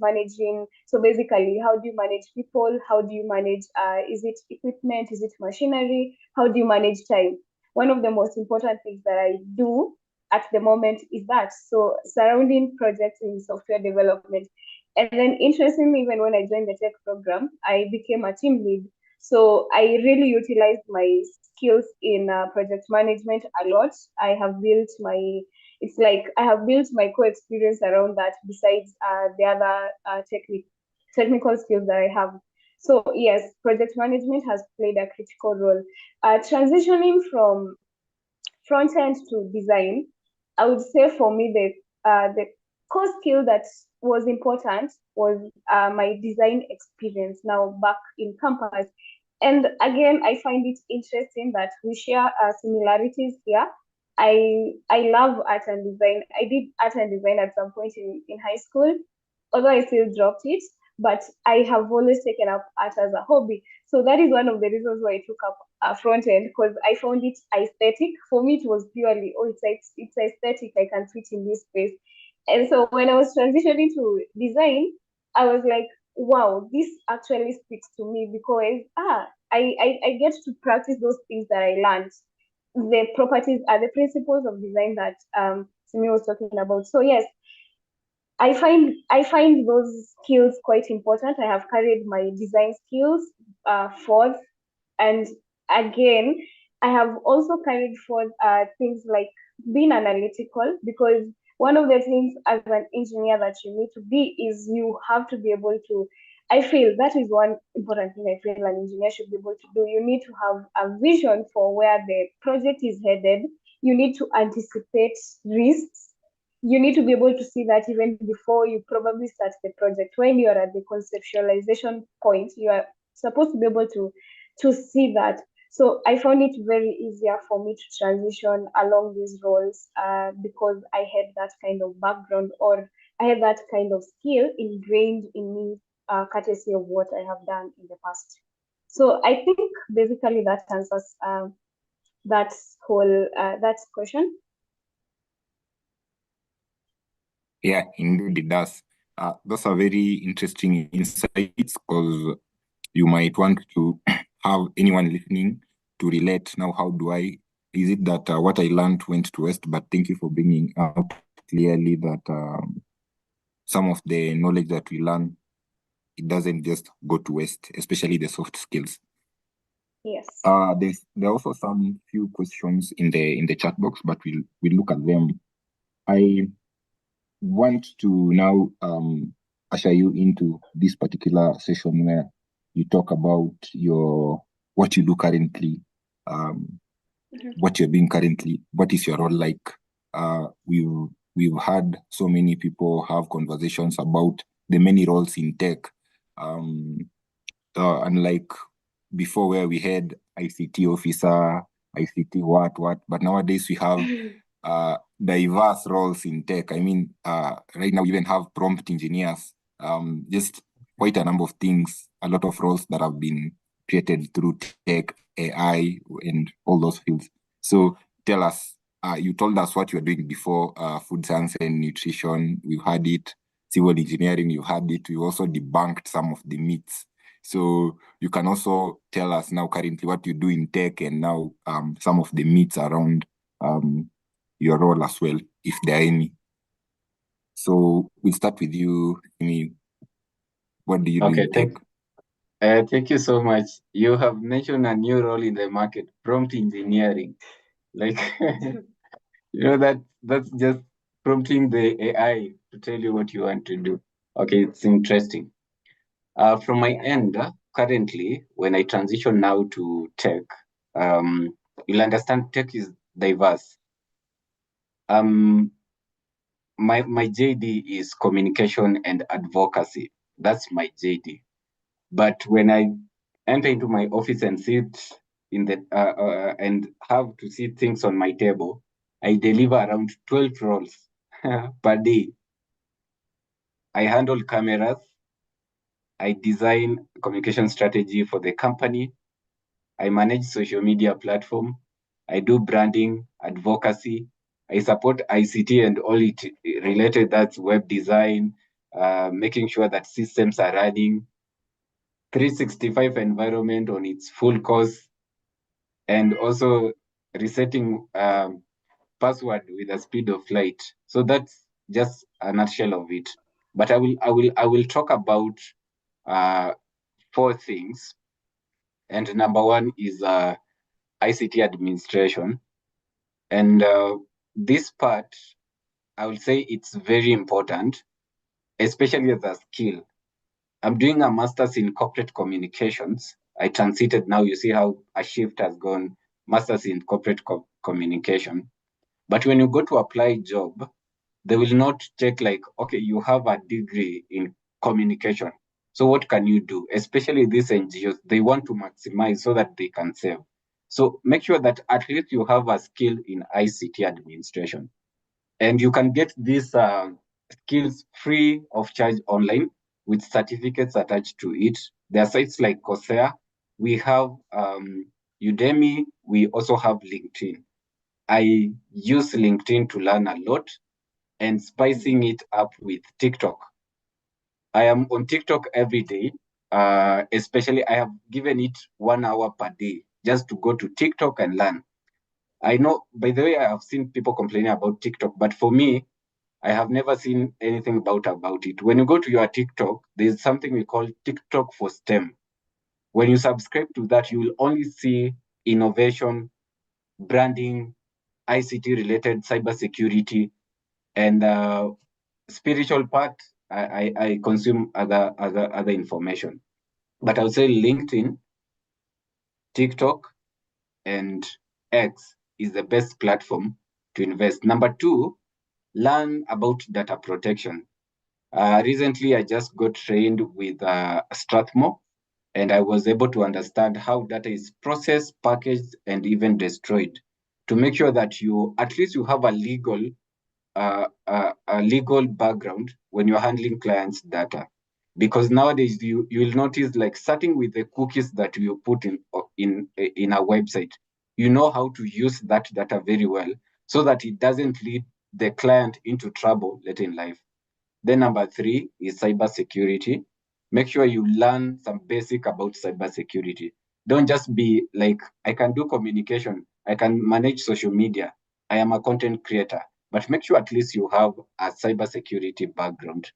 so basically how do you manage people, how do you manage is it equipment, is it machinery, how do you manage time? One of the most important things that I do at the moment is that. So surrounding projects in software development. And then interestingly, even when I joined the tech program, I became a team lead. So I really utilized my skills in project management a lot. It's like I have built my core experience around that besides the other technical skills that I have. So yes, project management has played a critical role. Transitioning from front end to design, I would say for me the core skill that was important was my design experience now back in campus. And again, I find it interesting that we share similarities here. I love art and design. I did art and design at some point in high school, although I still dropped it, but I have always taken up art as a hobby. So that is one of the reasons why I took up front end because I found it aesthetic. For me, it was purely, oh, it's aesthetic. I can fit in this space. And so when I was transitioning to design, I was like, wow, this actually speaks to me because I get to practice those things that I learned. The properties are the principles of design that Simi was talking about. So yes, I find those skills quite important. I have carried my design skills forth, and again, I have also carried forth things like being analytical because one of the things as an engineer that you need to be is you have to be able to. I feel that is one important thing I feel an engineer should be able to do. You need to have a vision for where the project is headed. You need to anticipate risks. You need to be able to see that even before you probably start the project. When you are at the conceptualization point, you are supposed to be able to see that. So I found it very easier for me to transition along these roles because I had that kind of background or I had that kind of skill ingrained in me, courtesy of what I have done in the past. So I think basically that answers that question. Yeah, indeed it does. Those are very interesting insights because you might want to have anyone listening to relate. Now, how do I? Is it that what I learned went to waste? But thank you for bringing out clearly that some of the knowledge that we learn, it doesn't just go to waste, especially the soft skills. Yes. There are also some few questions in the chat box, but we'll look at them. I want to now usher you into this particular session where you talk about what you do currently, what you're doing currently, what is your role like. We've had so many people have conversations about the many roles in tech. Unlike before where we had ICT officer, ICT what, but nowadays we have diverse roles in tech. I mean, right now we even have prompt engineers, just quite a number of things, a lot of roles that have been created through tech, AI, and all those fields. So tell us, you told us what you were doing before, food science and nutrition, we've had it, civil engineering, you had it, we also debunked some of the myths. So you can also tell us now currently what you do in tech and now some of the myths around your role as well, if there are any. So we'll start with you, Amy. What do you do in tech? Thank you so much. You have mentioned a new role in the market, prompt engineering. Like, that's just prompting the AI to tell you what you want to do. Okay, it's interesting. From my end, currently, when I transition now to tech, you'll understand tech is diverse. My JD is communication and advocacy. That's my JD. But when I enter into my office and sit in the and have to see things on my table, I deliver around 12 roles per day. I handle cameras. I design communication strategy for the company. I manage social media platform. I do branding, advocacy. I support ICT and all it related, that's web design, making sure that systems are running, 365 environment on its full course, and also resetting password with the speed of light. So that's just a nutshell of it. But I will talk about uh, four things. And number one is ICT administration. And this part, I will say it's very important, especially as a skill. I'm doing a master's in corporate communications. I transited now, you see how a shift has gone, master's in corporate communication. But when you go to apply job, they will not check like, okay, you have a degree in communication. So what can you do? Especially these NGOs, they want to maximize so that they can save. So make sure that at least you have a skill in ICT administration. And you can get these skills free of charge online with certificates attached to it. There are sites like Coursera. We have Udemy. We also have LinkedIn. I use LinkedIn to learn a lot and spicing it up with TikTok. I am on TikTok every day. Especially, I have given it 1 hour per day just to go to TikTok and learn. I know, by the way, I have seen people complaining about TikTok, but for me, I have never seen anything about it. When you go to your TikTok, there's something we call TikTok for STEM. When you subscribe to that, you will only see innovation, branding, ICT related, cybersecurity, and spiritual part. I consume other information. But I would say LinkedIn, TikTok, and X is the best platform to invest. Number two, learn about data protection. Recently, I just got trained with Strathmore, and I was able to understand how data is processed, packaged, and even destroyed to make sure that you at least you have a legal background when you're handling clients' data. Because nowadays you will notice like starting with the cookies that you put in a website, you know how to use that data very well so that it doesn't lead the client into trouble later in life. Then number three is cybersecurity. Make sure you learn some basic about cybersecurity. Don't just be like, I can do communication, I can manage social media, I am a content creator, but make sure at least you have a cybersecurity background.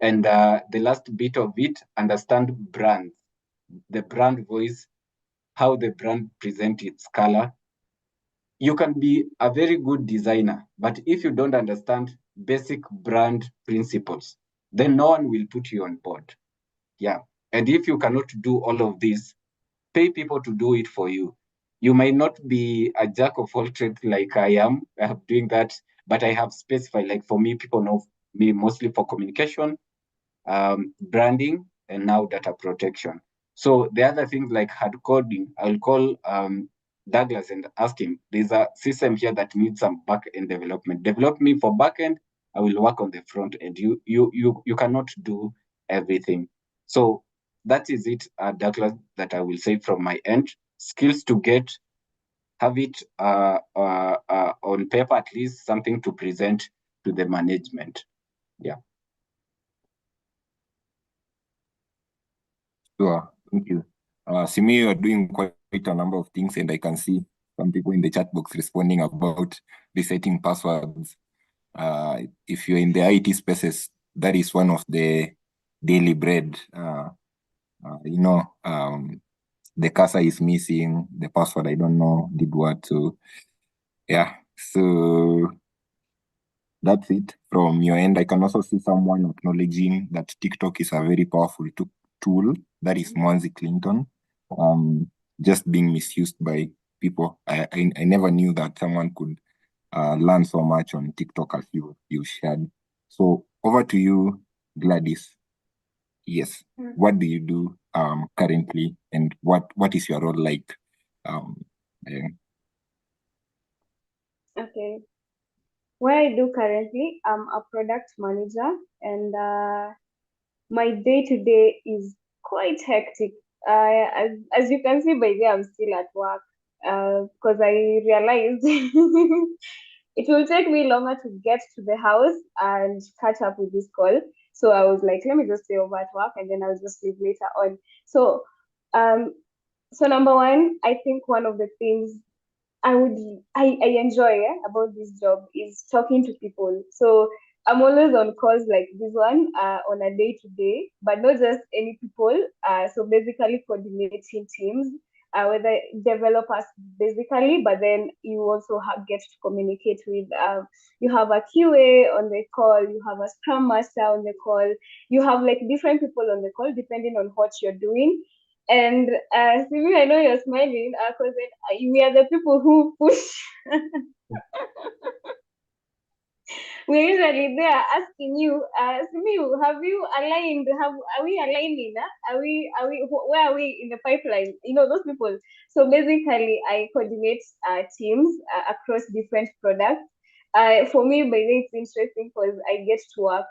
And the last bit of it, understand brands, the brand voice, how the brand present its color. You can be a very good designer, but if you don't understand basic brand principles, then no one will put you on board. Yeah. And if you cannot do all of this, pay people to do it for you. You might not be a jack of all trades like I am doing that, but I have specified, like for me, people know me mostly for communication, branding, and now data protection. So the other things like hard coding, I'll call Douglas and ask him, there's a system here that needs some back-end development. Develop me for back-end, I will work on the front end. You cannot do everything. So that is it, Douglas, that I will say from my end. Skills to get, have it on paper, at least something to present to the management. Yeah. Sure. Thank you. Simiyu, you're doing quite a number of things, and I can see some people in the chat box responding about resetting passwords. If you're in the IT spaces, that is one of the daily bread. The cursor is missing, the password, I don't know, did what. So, yeah. So that's it from your end. I can also see someone acknowledging that TikTok is a very powerful tool. That is Mwanzi Clinton. Just being misused by people. I never knew that someone could learn so much on TikTok as you shared. So over to you, Gladys. Yes. What do you do currently, and what is your role like? Okay. What I do currently, I'm a product manager, and my day to day is quite hectic. As you can see by there, I'm still at work. because I realized it will take me longer to get to the house and catch up with this call. So I was like, let me just stay over at work and then I'll just leave later on. So, so number one, I think one of the things I enjoy about this job is talking to people. So I'm always on calls like this one on a day to day, but not just any people. So basically coordinating teams, whether developers basically, but then you also get to communicate with. You have a QA on the call, you have a Scrum Master on the call, you have like different people on the call depending on what you're doing. And Simi, I know you're smiling because we are the people who push. We're usually there asking you, Simiyu, have you aligned? Are we aligning? Where are we in the pipeline? You know, those people. So basically, I coordinate teams across different products. For me, by the way, it's interesting because I get to work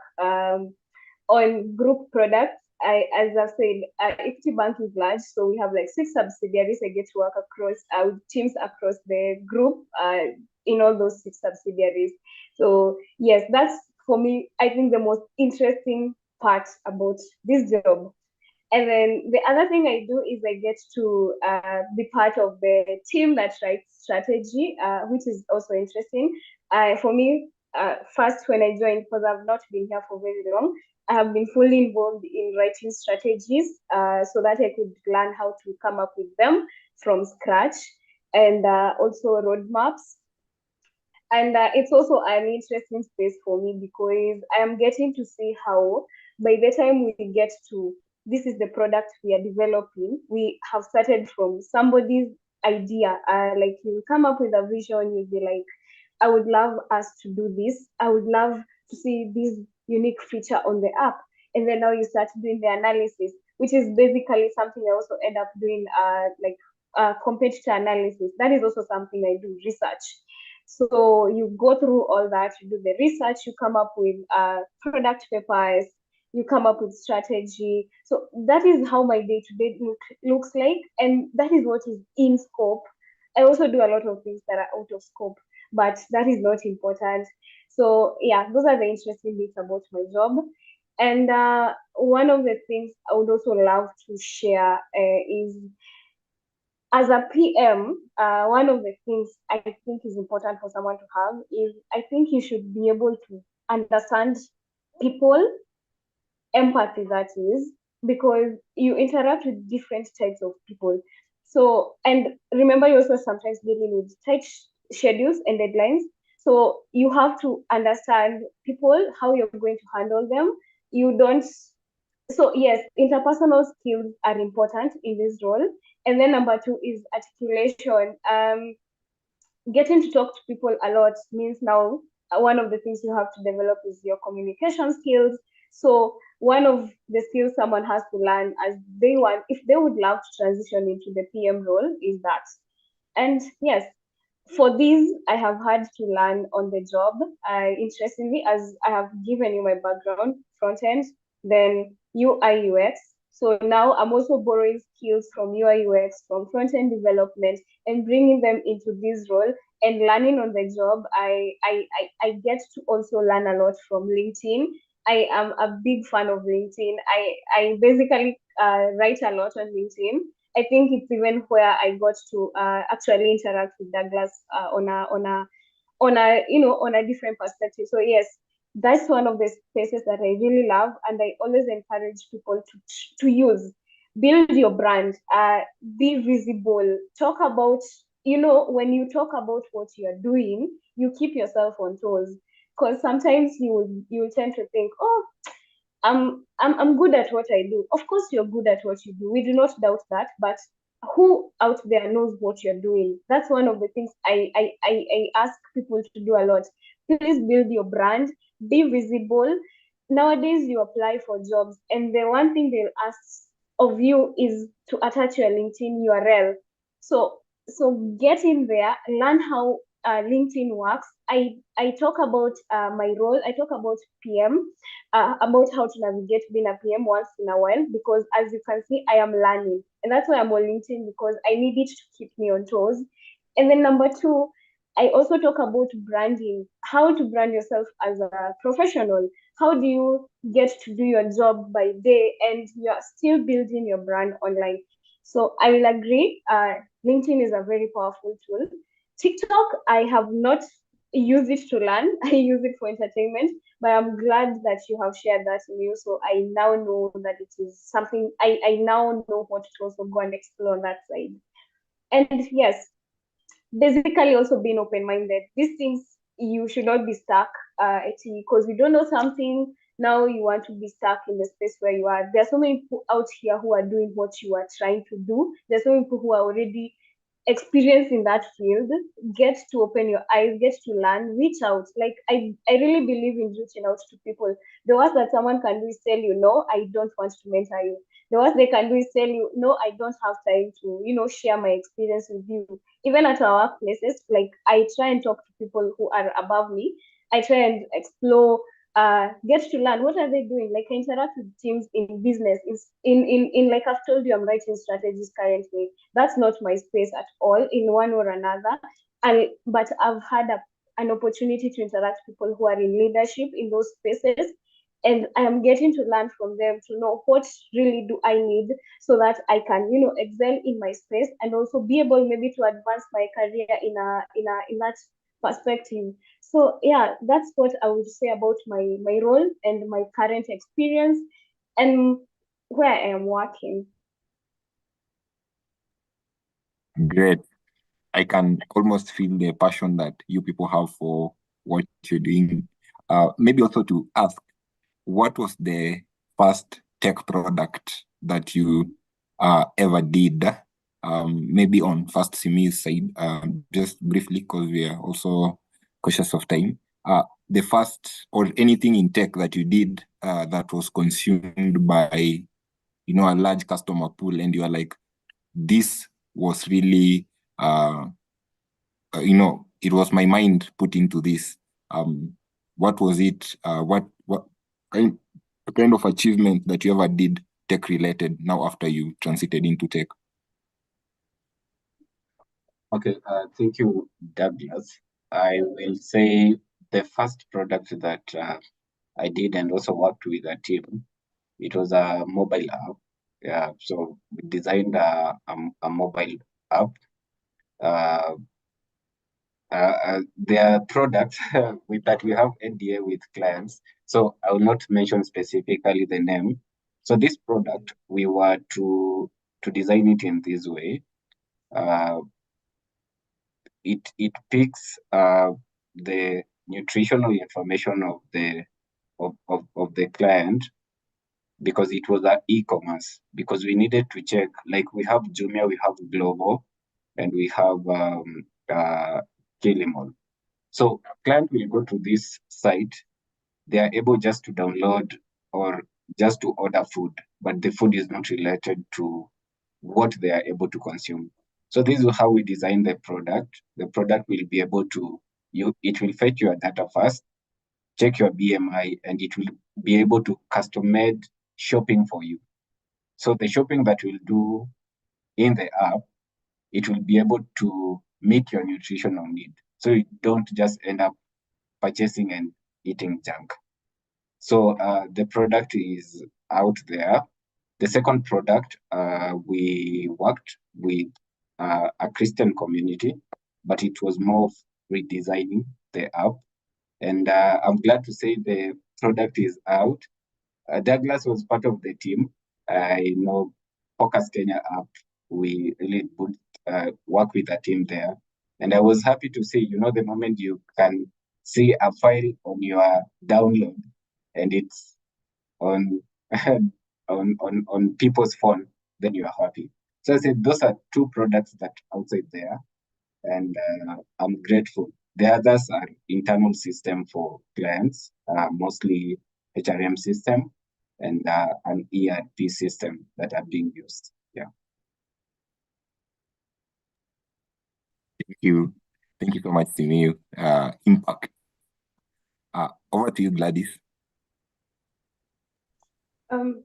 on group products. As I've said, Equity Bank is large, so we have like 6 subsidiaries. I get to work across with teams across the group in all those 6 subsidiaries. So yes, that's for me, I think the most interesting part about this job. And then the other thing I do is I get to be part of the team that writes strategy, which is also interesting. For me, first when I joined, because I've not been here for very long, I have been fully involved in writing strategies so that I could learn how to come up with them from scratch, and also roadmaps. And it's also an interesting space for me because I am getting to see how by the time we get to this is the product we are developing, we have started from somebody's idea. Like you come up with a vision, you'll be like, I would love us to do this. I would love to see this unique feature on the app. And then now you start doing the analysis, which is basically something I also end up doing competitor analysis. That is also something I do, research. So you go through all that, you do the research, you come up with product papers, you come up with strategy. So that is how my day-to-day looks like. And that is what is in scope. I also do a lot of things that are out of scope, but that is not important. So yeah, those are the interesting bits about my job. And one of the things I would also love to share is as a PM, one of the things I think is important for someone to have is I think you should be able to understand people, empathy that is, because you interact with different types of people. So, and remember, you're also sometimes dealing with tight schedules and deadlines. So you have to understand people, how you're going to handle them. You don't So yes, interpersonal skills are important in this role. And then number 2 is articulation. Getting to talk to people a lot means now one of the things you have to develop is your communication skills. So one of the skills someone has to learn as they want, if they would love to transition into the PM role, is that. And yes, for these, I have had to learn on the job. Interestingly, as I have given you my background, front end, then UI UX. So now I'm also borrowing skills from UI UX, from front end development, and bringing them into this role and learning on the job. I get to also learn a lot from LinkedIn. I am a big fan of LinkedIn. I basically write a lot on LinkedIn. I think it's even where I got to actually interact with Douglas on a different perspective. So yes, that's one of the spaces that I really love, and I always encourage people to use. Build your brand, be visible, talk about, when you talk about what you're doing, you keep yourself on toes. Because sometimes you will tend to think, oh, I'm good at what I do. Of course, you're good at what you do. We do not doubt that. But who out there knows what you're doing? That's one of the things I ask people to do a lot. Please build your brand, be visible. Nowadays, you apply for jobs, and the one thing they'll ask of you is to attach your LinkedIn URL. So get in there, learn how LinkedIn works. I talk about my role. I talk about PM, about how to navigate being a PM once in a while, because as you can see, I am learning. And that's why I'm on LinkedIn, because I need it to keep me on toes. And then number two, I also talk about branding, how to brand yourself as a professional. How do you get to do your job by day and you're still building your brand online? So I will agree, LinkedIn is a very powerful tool. TikTok, I have not used it to learn. I use it for entertainment, but I'm glad that you have shared that in you. So I now know that it is something, I now know what to also go and explore on that side. And yes, basically also being open-minded. These things, you should not be stuck actually, because you don't know something. Now you want to be stuck in the space where you are. There are so many people out here who are doing what you are trying to do. There's so many people who are already experience in that field. Get to open your eyes, get to learn, reach out. Like I really believe in reaching out to people. The worst that someone can do is tell you, no, I don't want to mentor you. The worst they can do is tell you, no, I don't have time to, share my experience with you. Even at our workplaces, like I try and talk to people who are above me. I try and explore, get to learn what are they doing. Like I interact with teams in business, in like I've told you, I'm writing strategies currently. That's not my space at all in one or another. But I've had an opportunity to interact with people who are in leadership in those spaces, and I am getting to learn from them to know what really do I need so that I can, excel in my space and also be able maybe to advance my career in that perspective. So yeah, that's what I would say about my role and my current experience and where I am working. Great. I can almost feel the passion that you people have for what you're doing. Maybe also to ask, what was the first tech product that you ever did? Maybe on first Simiyu's side, just briefly, because we are also cautious of time. The first or anything in tech that you did that was consumed by, a large customer pool, and you are like, this was really, it was my mind put into this. What was it? What kind of achievement that you ever did tech related now after you transited into tech? Okay, thank you, Douglas. I will say the first product that I did and also worked with a team, it was a mobile app. Yeah, so we designed a mobile app. Uh, their products with that we have NDA with clients, so I will not mention specifically the name. So this product, we were to design it in this way. Uh, it picks the nutritional information of the client, because it was an e-commerce, because we needed to check, like we have Jumia, we have Glovo, and we have Kilimall. So client will go to this site, they are able just to download or just to order food, but the food is not related to what they are able to consume. So this is how we design the product. The product will be able to, it will fetch your data first, check your BMI, and it will be able to custom-made shopping for you. So the shopping that we'll do in the app, it will be able to meet your nutritional need. So you don't just end up purchasing and eating junk. So the product is out there. The second product, we worked with a Christian community, but it was more of redesigning the app. And I'm glad to say the product is out. Douglas was part of the team. I know Focus Kenya app, we really would work with a team there. And I was happy to see, the moment you can see a file on your download and it's on on people's phone, then you are happy. So I said those are two products that are outside there, and I'm grateful. The others are internal system for clients, mostly HRM system and an ERP system that are being used. Yeah. Thank you so much, Simiyu. Impact. Over to you, Gladys.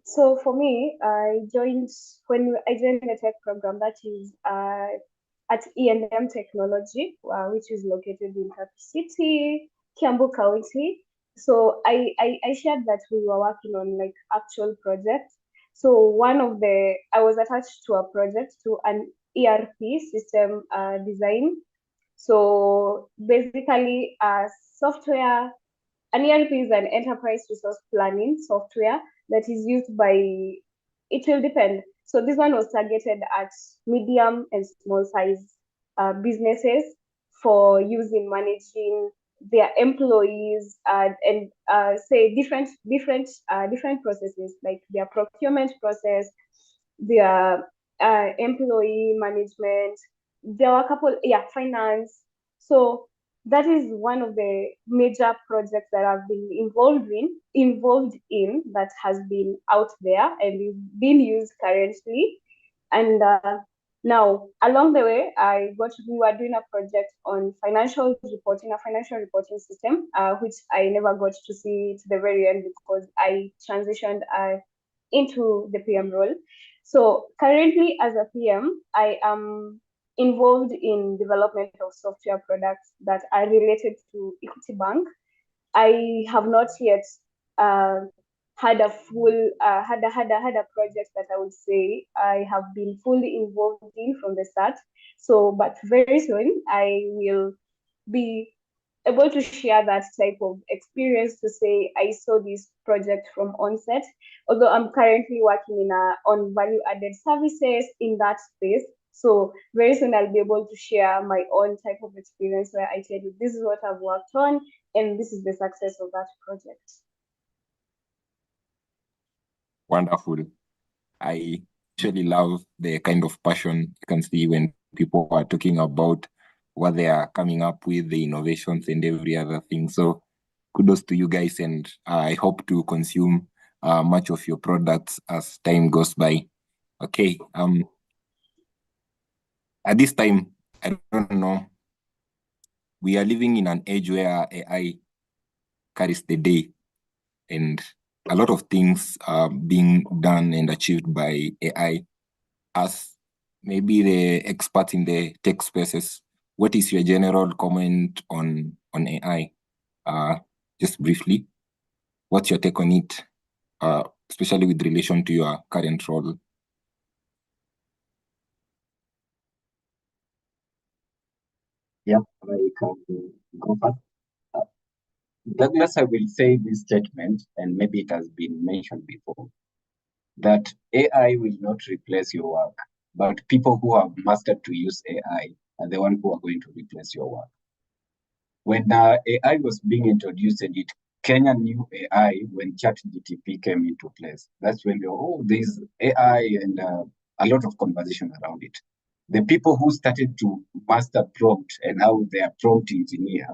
So for me, I joined the tech program. That is at E&M Technology, which is located in Kati City, Kiambu County. So I shared that we were working on like actual projects. So I was attached to a project to an ERP system design. So basically, software, an ERP is an enterprise resource planning software that is used by, it will depend. So this one was targeted at medium and small size businesses for use in managing their employees and say different processes like their procurement process, their employee management. There were a couple, finance. So that is one of the major projects that I've been involved in that has been out there and is being used currently. And now, along the way, we were doing a project on financial reporting system, which I never got to see to the very end because I transitioned into the PM role. So currently, as a PM, I am involved in development of software products that are related to Equity Bank. I have not yet had a full had a project that I would say I have been fully involved in from the start. So, but very soon I will be able to share that type of experience to say I saw this project from onset. Although I'm currently working on value added services in that space. So very soon I'll be able to share my own type of experience where I tell you this is what I've worked on and this is the success of that project. Wonderful. I actually love the kind of passion you can see when people are talking about what they are coming up with, the innovations and every other thing. So kudos to you guys, and I hope to consume much of your products as time goes by. Okay. At this time, I don't know. We are living in an age where AI carries the day, and a lot of things are being done and achieved by AI. As maybe the expert in the tech spaces, what is your general comment on AI? Just briefly, what's your take on it, especially with relation to your current role? Yeah, I can go first. Douglas, I will say this statement, and maybe it has been mentioned before, that AI will not replace your work, but people who have mastered to use AI are the ones who are going to replace your work. When AI was being introduced, and Kenya knew AI when ChatGPT came into place. That's when there's AI and a lot of conversation around it. The people who started to master prompt and how they are prompt engineer,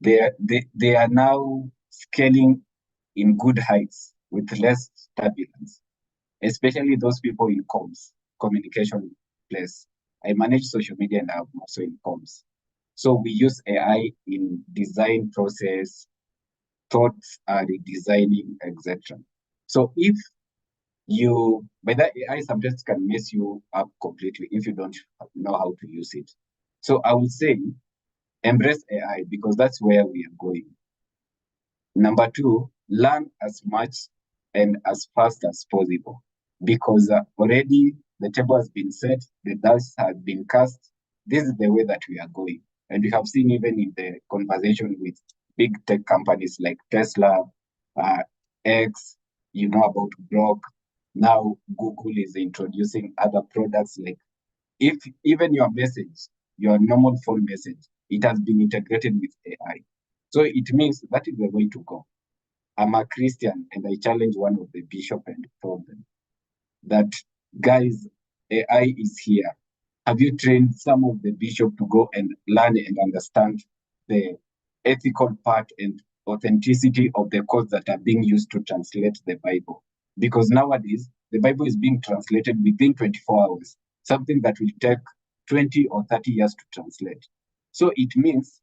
they are now scaling in good heights with less turbulence, especially those people in communication place. I manage social media and I'm also in comms. So we use AI in design process, thoughts are redesigning, etc. So if by that AI sometimes can mess you up completely if you don't know how to use it. So I would say embrace AI because that's where we are going. Number two, learn as much and as fast as possible because already the table has been set, the dust has been cast. This is the way that we are going. And we have seen even in the conversation with big tech companies like Tesla, X, about Grok. Now Google is introducing other products like if even your message, your normal phone message, it has been integrated with AI. So it means that is the way to go. I'm a Christian and I challenge one of the bishop and told them that, guys, AI is here. Have you trained some of the bishop to go and learn and understand the ethical part and authenticity of the codes that are being used to translate the Bible? Because nowadays, the Bible is being translated within 24 hours, something that will take 20 or 30 years to translate. So it means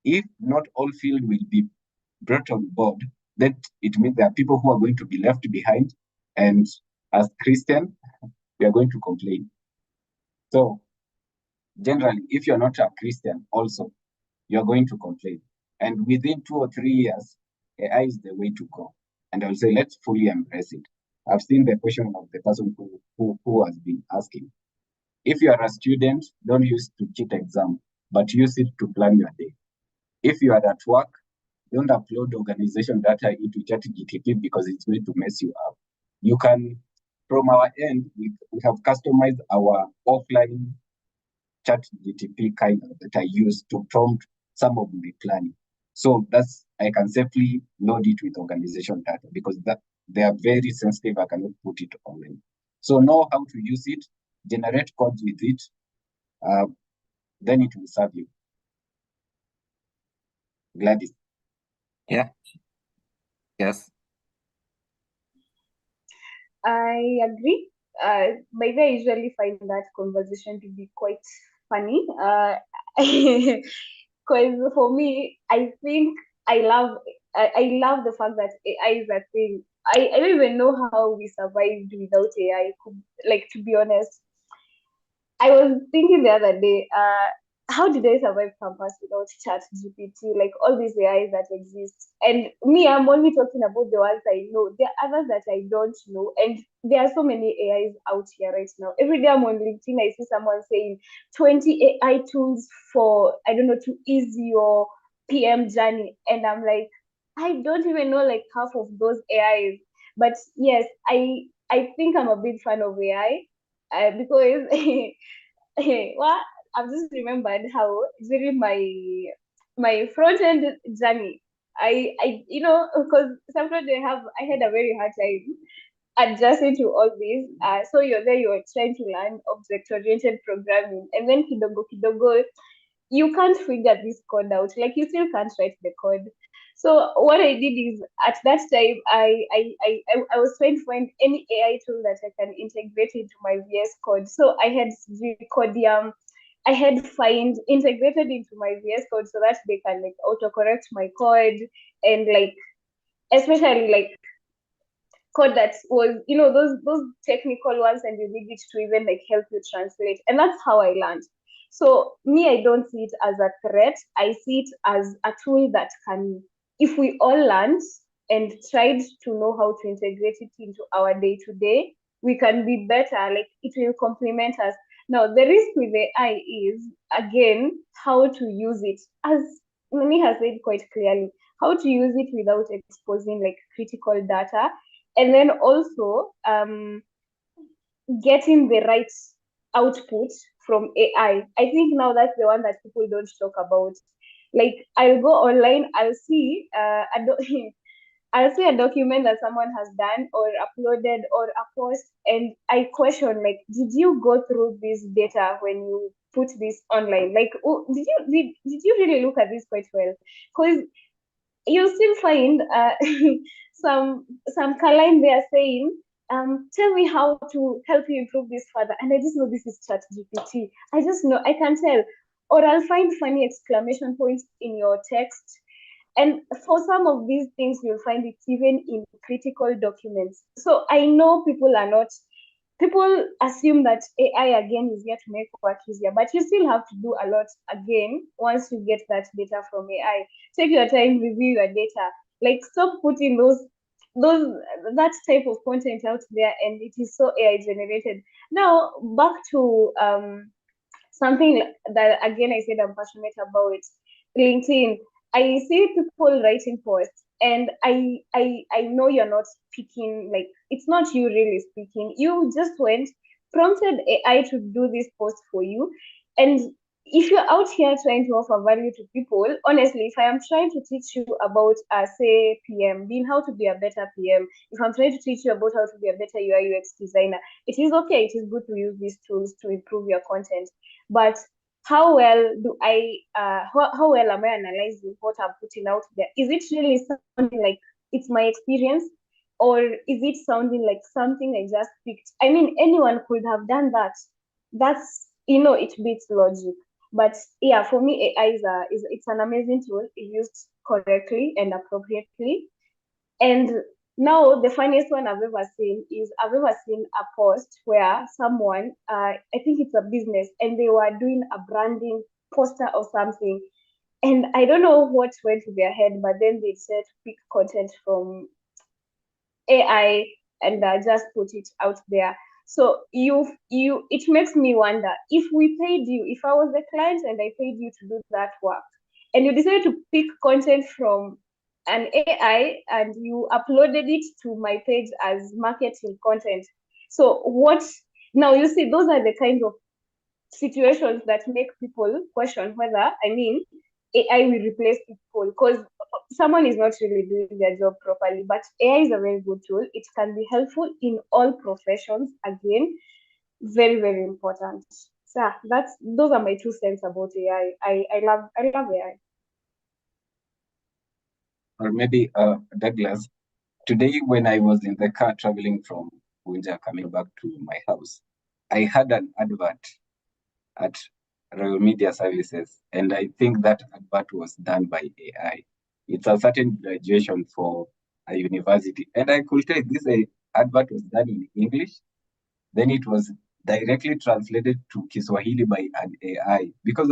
if not all field will be brought on board, then it means there are people who are going to be left behind. And as Christian, we are going to complain. So generally, if you're not a Christian also, you're going to complain. And within 2 or 3 years, AI is the way to go. And I'll say, let's fully embrace it. I've seen the question of the person who has been asking. If you are a student, don't use it to cheat exam, but use it to plan your day. If you are at work, don't upload organization data into ChatGPT because it's going to mess you up. You can, from our end, we have customized our offline ChatGPT kind of that I use to prompt some of the planning. So that's, I can safely load it with organization data because that they are very sensitive. I cannot put it online. So know how to use it, generate code with it, then it will serve you. Gladys. Yeah. Yes. I agree. By the way, I usually find that conversation to be quite funny. Because for me, I think I love the fact that AI is a thing. I don't even know how we survived without AI. Like, to be honest, I was thinking the other day, how did I survive campus without chat GPT, like all these AIs that exist? And me, I'm only talking about the ones I know. There are others that I don't know. And there are so many AIs out here right now. Every day I'm on LinkedIn, I see someone saying 20 AI tools for, I don't know, to ease your PM journey. And I'm like, I don't even know like half of those AIs. But yes, I think I'm a big fan of AI because well, I've just remembered how during my front end journey, I because sometimes I had a very hard time adjusting to all this. So you're trying to learn object oriented programming, and then kidogo you can't figure this code out. Like you still can't write the code. So what I did is at that time I was trying to find any AI tool that I can integrate into my VS Code. So I had Codium, I had Find integrated into my VS Code so that they can like autocorrect my code and like especially like code that was those technical ones and you need it to even like help you translate, and that's how I learned. So me, I don't see it as a threat. I see it as a tool that can, if we all learned and tried to know how to integrate it into our day to day, we can be better. Like it will complement us. Now the risk with AI is again how to use it, as Mimi has said quite clearly, how to use it without exposing like critical data, and then also getting the right output from AI. I think now that's the one that people don't talk about. Like I'll go online, I'll see a document that someone has done or uploaded or a post, and I question like, did you go through this data when you put this online? Like, oh, did you really look at this quite well? Because you still find some Caroline there saying, tell me how to help you improve this further. And I just know this is chat GPT. I just know I can tell. Or I'll find funny exclamation points in your text. And for some of these things, you'll find it even in critical documents. So I know people assume that AI again is here to make work easier, but you still have to do a lot again once you get that data from AI. Take your time, review your data. Like stop putting those that type of content out there, and it is so AI generated. Now back to something that again I said I'm passionate about, LinkedIn. I see people writing posts, and I know you're not speaking, like it's not you really speaking. You just went, prompted AI to do this post for you. And if you're out here trying to offer value to people, honestly, if I am trying to teach you about say PM, being how to be a better PM, if I'm trying to teach you about how to be a better UI UX designer, it is okay, it is good to use these tools to improve your content. But how well do I how well am I analyzing what I'm putting out there? Is it really sounding like it's my experience, or is it sounding like something I just picked? I mean, anyone could have done that. That's it beats logic. But yeah, for me, AI is it's an amazing tool if used correctly and appropriately. And Now, the funniest one I've ever seen is I've ever seen a post where someone, I think it's a business, and they were doing a branding poster or something. And I don't know what went to their head, but then they said pick content from AI and just put it out there. So it makes me wonder, if we paid you, if I was the client and I paid you to do that work, and you decided to pick content from an AI and you uploaded it to my page as marketing content. So what now? You see, those are the kind of situations that make people question whether, AI will replace people, because someone is not really doing their job properly. But AI is a very good tool. It can be helpful in all professions. Again, very, very important. So those are my 2 cents about AI. I love AI. Or maybe Douglas, today when I was in the car traveling from Bunja coming back to my house, I had an advert at Royal Media Services, and I think that advert was done by AI. It's a certain graduation for a university, and I could tell this advert was done in English. Then it was directly translated to Kiswahili by an AI, because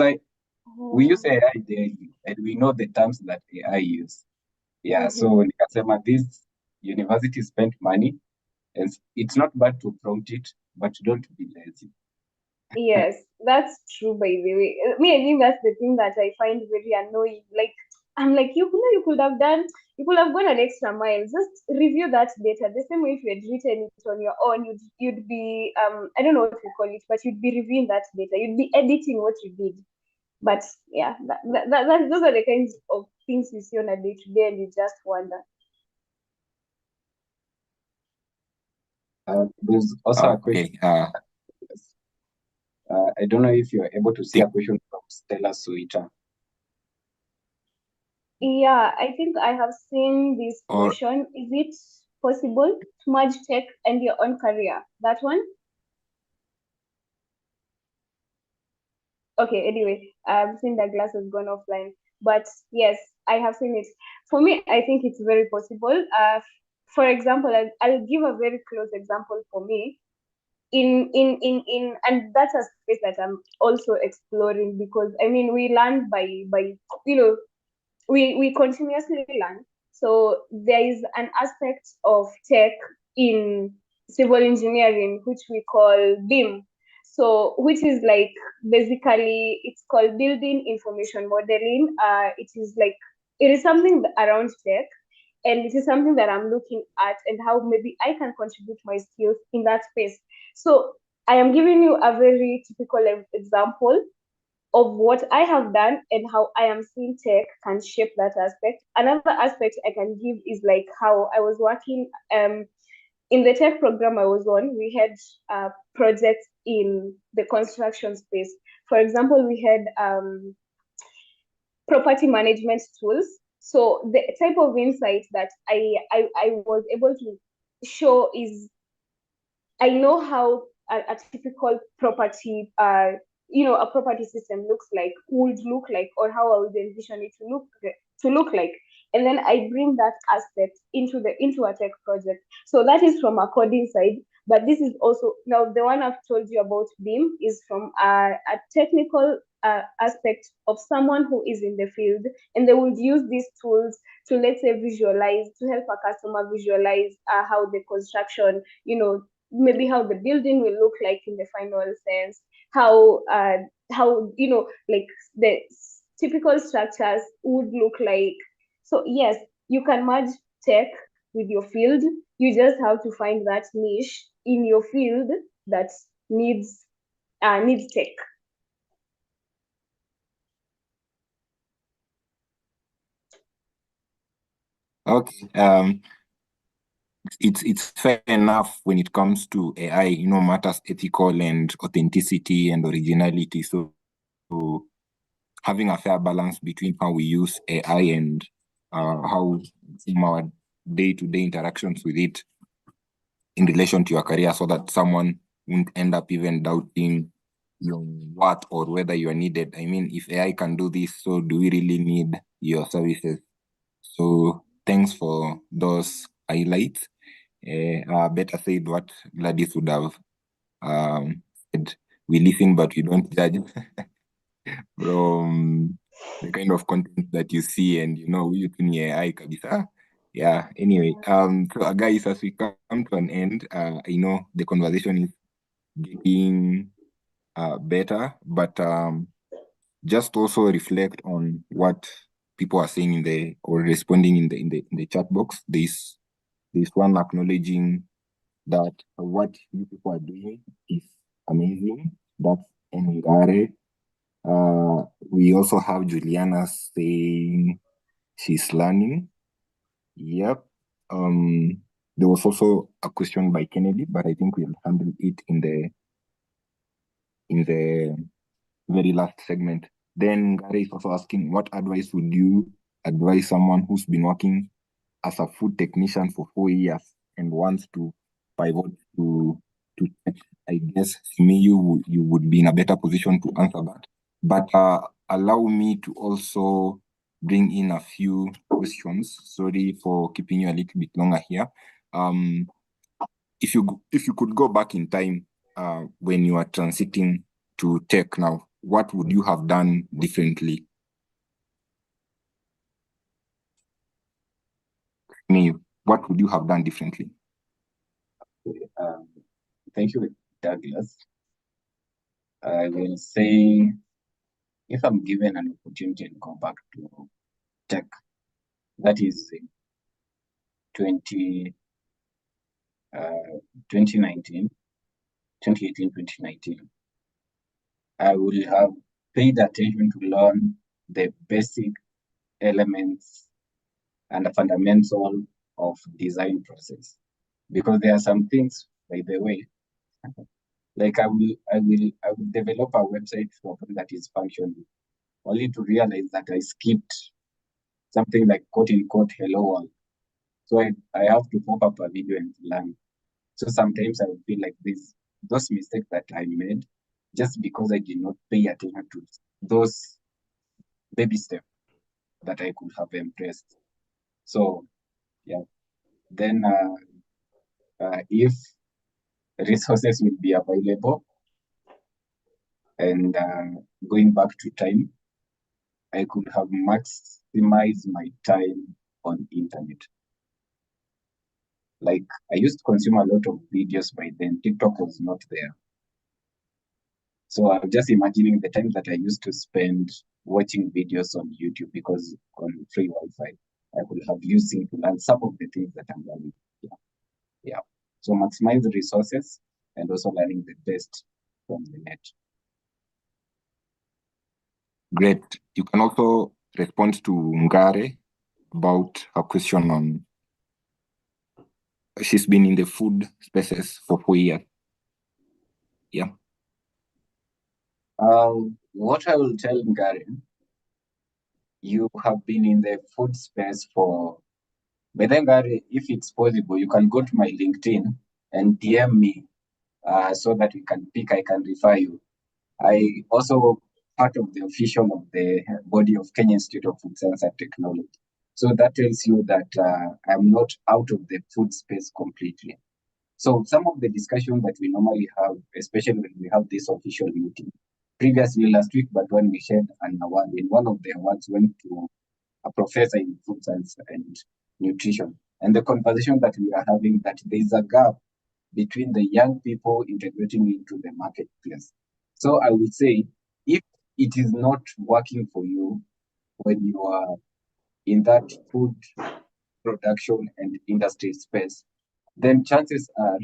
we use AI daily and we know the terms that AI use. Yeah, so nikasema this university spent money, and it's not bad to prompt it, but don't be lazy. Yes, that's true, by the way. Me, I think that's the thing that I find very annoying. Like, I'm like, you could have gone an extra mile. Just review that data. The same way if you had written it on your own, you'd be, I don't know what you call it, but you'd be reviewing that data. You'd be editing what you did. But yeah, those are the kinds of things you see on a day to day, and you just wonder. There's also a question. Okay. I don't know if you're able to see a question from Stella Suita. Yeah, I think I have seen this question. Is it possible to merge tech and your own career? That one? Okay, anyway, I've seen that glass has gone offline. But yes, I have seen it. For me, I think it's very possible. For example, I'll give a very close example for me. And that's a space that I'm also exploring, because we learn by we continuously learn. So there is an aspect of tech in civil engineering which we call BIM. So which is like, basically it's called building information modeling. It is something around tech, and it is something that I'm looking at, and how maybe I can contribute my skills in that space. So I am giving you a very typical example of what I have done and how I am seeing tech can shape that aspect. Another aspect I can give is like how I was working in the tech program I was on. We had projects in the construction space. For example, we had property management tools. So the type of insight that I was able to show is, I know how a typical property, a property system would look like, or how I would envision it to look like, and then I bring that aspect into a tech project. So that is from a coding side, but this is also, now the one I've told you about BIM is from a technical aspect of someone who is in the field, and they would use these tools to, let's say, to help a customer visualize how the construction, maybe how the building will look like in the final sense, how like the typical structures would look like. So yes, you can merge tech with your field. You just have to find that niche in your field that needs tech. Okay. It's fair enough when it comes to AI, matters ethical and authenticity and originality. So having a fair balance between how we use AI and how in our day-to-day interactions with it in relation to your career, so that someone won't end up even doubting your worth or whether you are needed. If AI can do this, so do we really need your services? So thanks for those highlights. Better said what Gladys would have said. We listen, but we don't judge. From the kind of content that you see, and you can AI kabisa. Yeah. Anyway, so guys, as we come to an end, I know the conversation is getting better, but just also reflect on what people are saying or responding in the chat box. There's one acknowledging that what you people are doing is amazing. That's Ngare. We also have Juliana saying she's learning. Yep. There was also a question by Kennedy, but I think we'll handle it in the very last segment. Then Gary is also asking, what advice would you advise someone who's been working as a food technician for 4 years and wants to pivot to tech? I guess Simiyu, you would be in a better position to answer that. But allow me to also bring in a few questions. Sorry for keeping you a little bit longer here. If you could go back in time when you are transiting to tech now, what would you have done differently? What would you have done differently? Thank you, Douglas. I will say, if I'm given an opportunity to go back to tech, that is 2019, 2018, 2019, I will have paid attention to learn the basic elements and the fundamental of design process. Because there are some things, by the way, like I will develop a website program that is functioning, only to realize that I skipped something like quote unquote hello world. So I have to pop up a video and learn. So sometimes I would feel like those mistakes that I made just because I did not pay attention to those baby steps that I could have embraced. So yeah, then if resources will be available and going back to time, I could have maximized my time on internet. Like I used to consume a lot of videos by then. TikTok was not there. So I'm just imagining the time that I used to spend watching videos on YouTube, because on free Wi-Fi, I could have used it to learn some of the things that I'm learning. Yeah. So maximize the resources and also learning the best from the net. Great. You can also respond to Ngare about her question on she's been in the food spaces for 4 years. Yeah. What I will tell Ngare, you have been in the food space for, but then Ngare, if it's possible, you can go to my LinkedIn and DM me so that we can pick, I can refer you. I also part of the official of the body of Kenya Institute of Food Science and Technology. So that tells you that I'm not out of the food space completely. So some of the discussion that we normally have, especially when we have this official meeting, previously last week, but when we shared an award, in one of the awards went to a professor in food science and nutrition. And the conversation that we are having, that there is a gap between the young people integrating into the marketplace. So I would say, if it is not working for you when you are in that food production and industry space, then chances are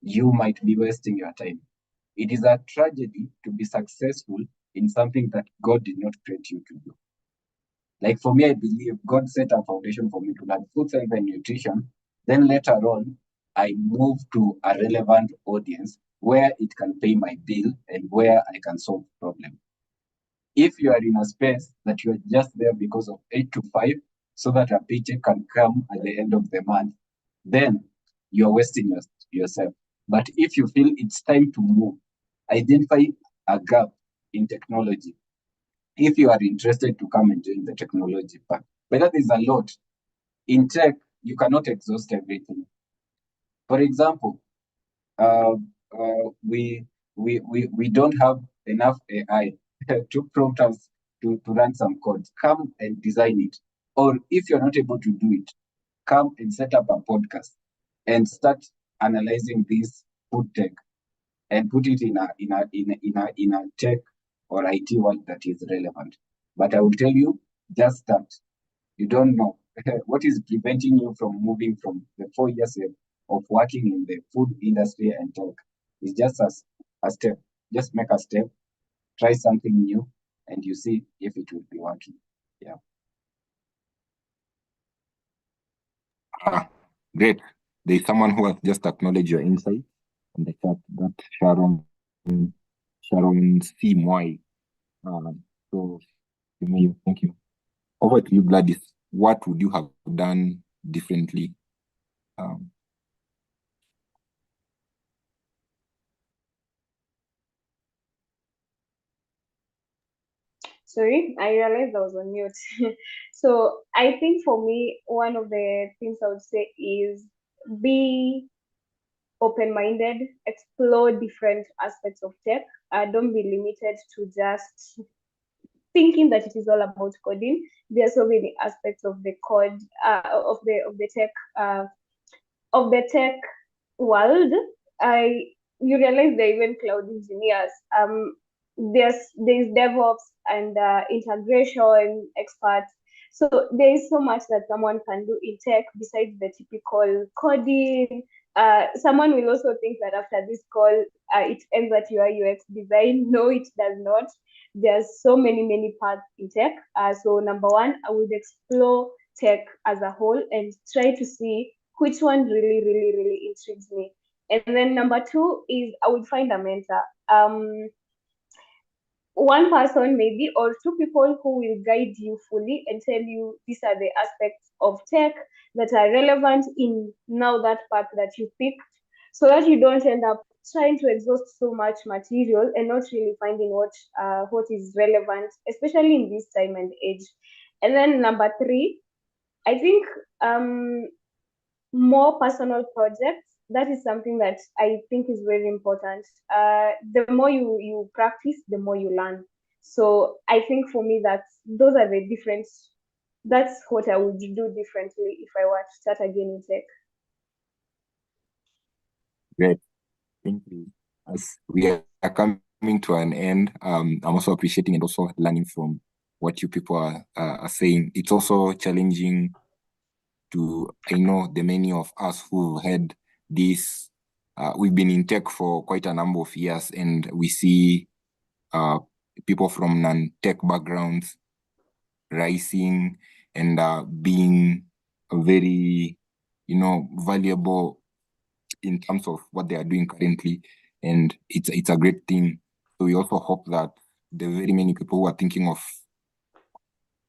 you might be wasting your time. It is a tragedy to be successful in something that God did not create you to do. Like for me, I believe God set a foundation for me to learn food science and nutrition. Then later on, I move to a relevant audience where it can pay my bill and where I can solve problems. If you are in a space that you are just there because of 8 to 5, so that a paycheck can come at the end of the month, then you're wasting yourself. But if you feel it's time to move, identify a gap in technology. If you are interested to come and join the technology part, but that is a lot. In tech, you cannot exhaust everything. For example, we don't have enough AI to prompt us to run some code. Come and design it. Or if you're not able to do it, come and set up a podcast and start analyzing this food tech and put it in a tech or IT world that is relevant. But I will tell you, just start. You don't know what is preventing you from moving from the 4 years of working in the food industry and tech. It's just a step. Just make a step, try something new, and you see if it will be working. Yeah. Great. There's someone who has just acknowledged your insight in the chat. That Sharon C. Moy. So Simiyu, thank you. Over to you, Gladys. What would you have done differently? Sorry, I realized I was on mute. So I think for me, one of the things I would say is be open-minded, explore different aspects of tech. Don't be limited to just thinking that it is all about coding. There are so many aspects of the code of the tech world. You realize there are even cloud engineers. There's DevOps and integration experts. So there is so much that someone can do in tech besides the typical coding. Someone will also think that after this call, it ends at UI UX design. No, it does not. There's so many paths in tech. So number one, I would explore tech as a whole and try to see which one really intrigues me. And then number two is I would find a mentor. One person maybe or two people who will guide you fully and tell you these are the aspects of tech that are relevant in now that path that you picked, so that you don't end up trying to exhaust so much material and not really finding what is relevant, especially in this time and age. And then number three, I think more personal projects. That is something that I think is very important. The more you practice, the more you learn. So I think for me that those are the different. That's what I would do differently if I were to start again in tech. Great. Thank you. As we are coming to an end, I'm also appreciating and also learning from what you people are saying. It's also challenging I know the many of us who've had this, we've been in tech for quite a number of years, and we see people from non-tech backgrounds rising and being very, valuable in terms of what they are doing currently, and it's a great thing. So we also hope that the very many people who are thinking of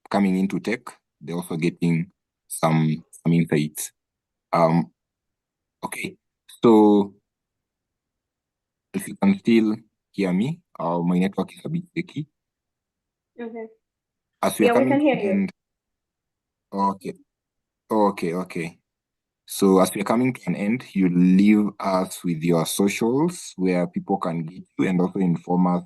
coming into tech, they're also getting some insights. Okay, so if you can still hear me, my network is a bit shaky. Okay. As we are we coming can to hear an you. end. Okay. So as we're coming to an end, you leave us with your socials where people can get you and also inform us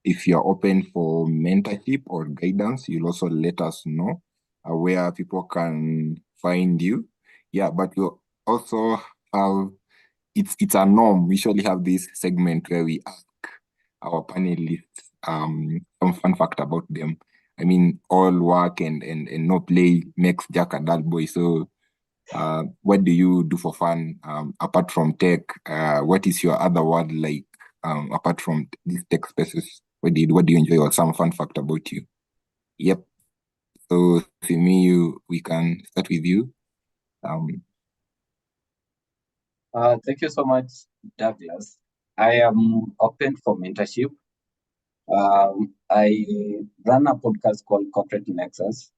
if you're open for mentorship or guidance. You'll also let us know where people can find you. Yeah, but you also have it's a norm. We usually have this segment where we ask our panelists some fun fact about them. I mean, all work and no play makes Jack a dull boy. So what do you do for fun apart from tech? What is your other world like apart from these tech spaces? What do you enjoy, or some fun fact about you? Yep. So Simiyu, we can start with you. Thank you so much, Douglas. I am open for mentorship. I run a podcast called Corporate Nexus.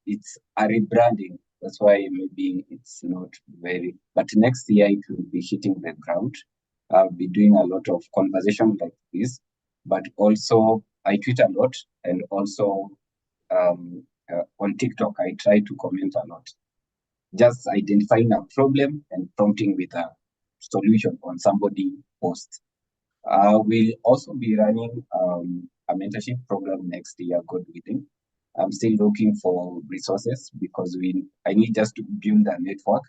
It's a rebranding. That's why maybe it's not very. But next year it will be hitting the ground. I'll be doing a lot of conversation like this, but also I tweet a lot, and also on TikTok, I try to comment a lot, just identifying a problem and prompting with a solution on somebody post. We'll also be running a mentorship program next year, God willing. I'm still looking for resources because I need just to build a network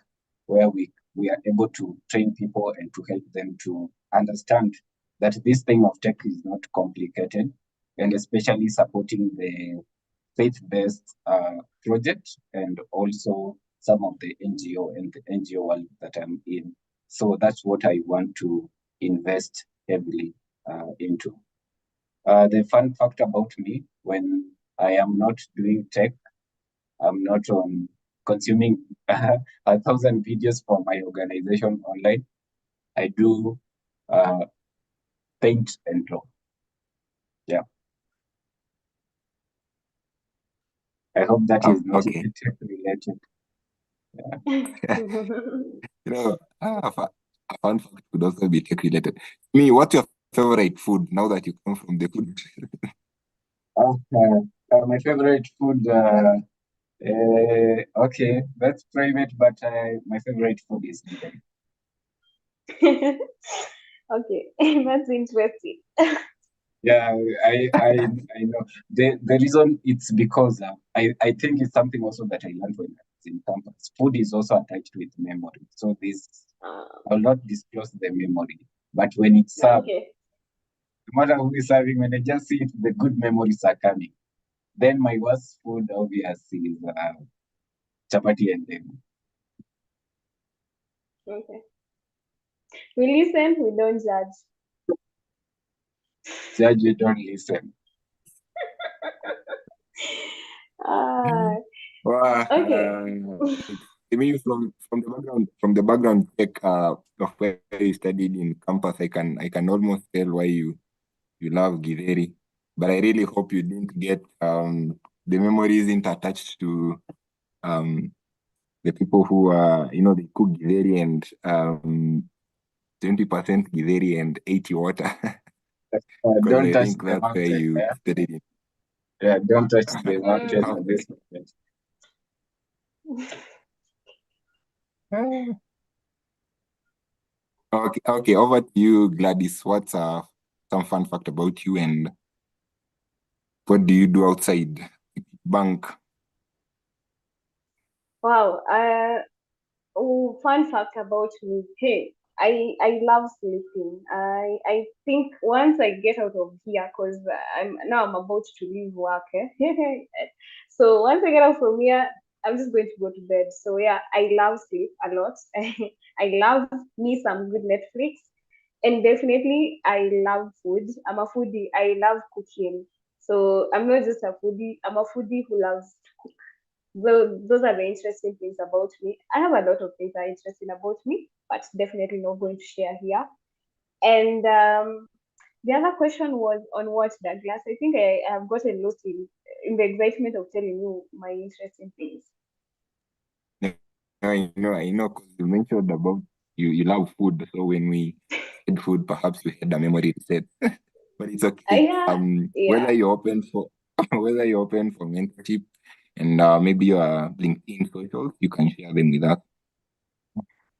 where we are able to train people and to help them to understand that this thing of tech is not complicated, and especially supporting the faith-based project and also some of the NGO and the NGO world that I'm in. So that's what I want to invest heavily into. The fun fact about me, when I am not doing tech, I'm not consuming 1,000 videos for my organization online. I do paint and draw. Yeah. I hope that is not Okay. tech related. A fun fact could also be tech related. Me, what's your favorite food now that you come from the food? My favorite food, okay, that's private, but my favorite food is githeri. Okay, that's interesting. Yeah, I know. The reason it's because I think it's something also that I learned when I was in campus. Food is also attached with memory. So I will not disclose the memory. But when it's served, Okay. no matter who is serving, when I just see it, the good memories are coming. Then my worst food obviously is chapati and then. Okay. We listen, we don't judge. Judge, you don't listen. Wow, Okay. I mean, from the background check of where you studied in campus, I can almost tell why you love githeri. But I really hope you didn't get the memory isn't attached to the people who they cook githeri and 20% githeri and 80 water. Because Don't I touch think the that's where mountain. you Yeah? studied in. Yeah, don't touch the mountain Mm. at this moment. Okay, over to you, Gladys. What's some fun fact about you and what do you do outside bank? Wow. Fun fact about me. Hey, I love sleeping. I think once I get out of here, cause I'm about to leave work. So once I get out from here, I'm just going to go to bed. So yeah, I love sleep a lot. I love me some good Netflix, and definitely I love food. I'm a foodie. I love cooking. So I'm not just a foodie. I'm a foodie who loves to cook. Those are the interesting things about me. I have a lot of things that are interesting about me, but definitely not going to share here. And the other question was on what, Douglas? I think I have gotten lost in the excitement of telling you my interesting things. I know, because you mentioned about you love food. So when we said food, perhaps we had a memory reset. But it's okay. Yeah, Whether yeah. you're open for whether you're open for mentorship and maybe your LinkedIn socials, you can share them with us.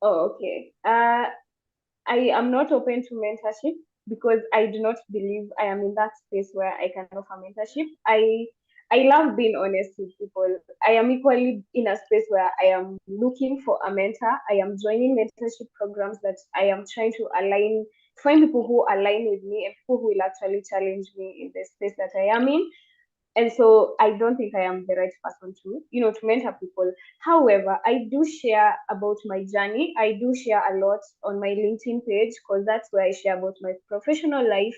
Oh, okay. I am not open to mentorship because I do not believe I am in that space where I can offer mentorship. I love being honest with people. I am equally in a space where I am looking for a mentor. I am joining mentorship programs that I am trying to find people who align with me and people who will actually challenge me in the space that I am in. And so I don't think I am the right person to mentor people. However, I do share about my journey. I do share a lot on my LinkedIn page because that's where I share about my professional life.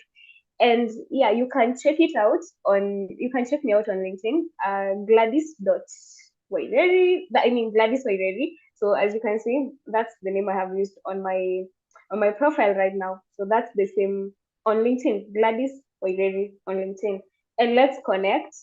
And yeah, you can check it out you can check me out on LinkedIn, Gladys.Waireri. I mean Gladys Waireri. So as you can see, that's the name I have used on my profile right now. So that's the same on LinkedIn, Gladys Waireri on LinkedIn. And let's connect.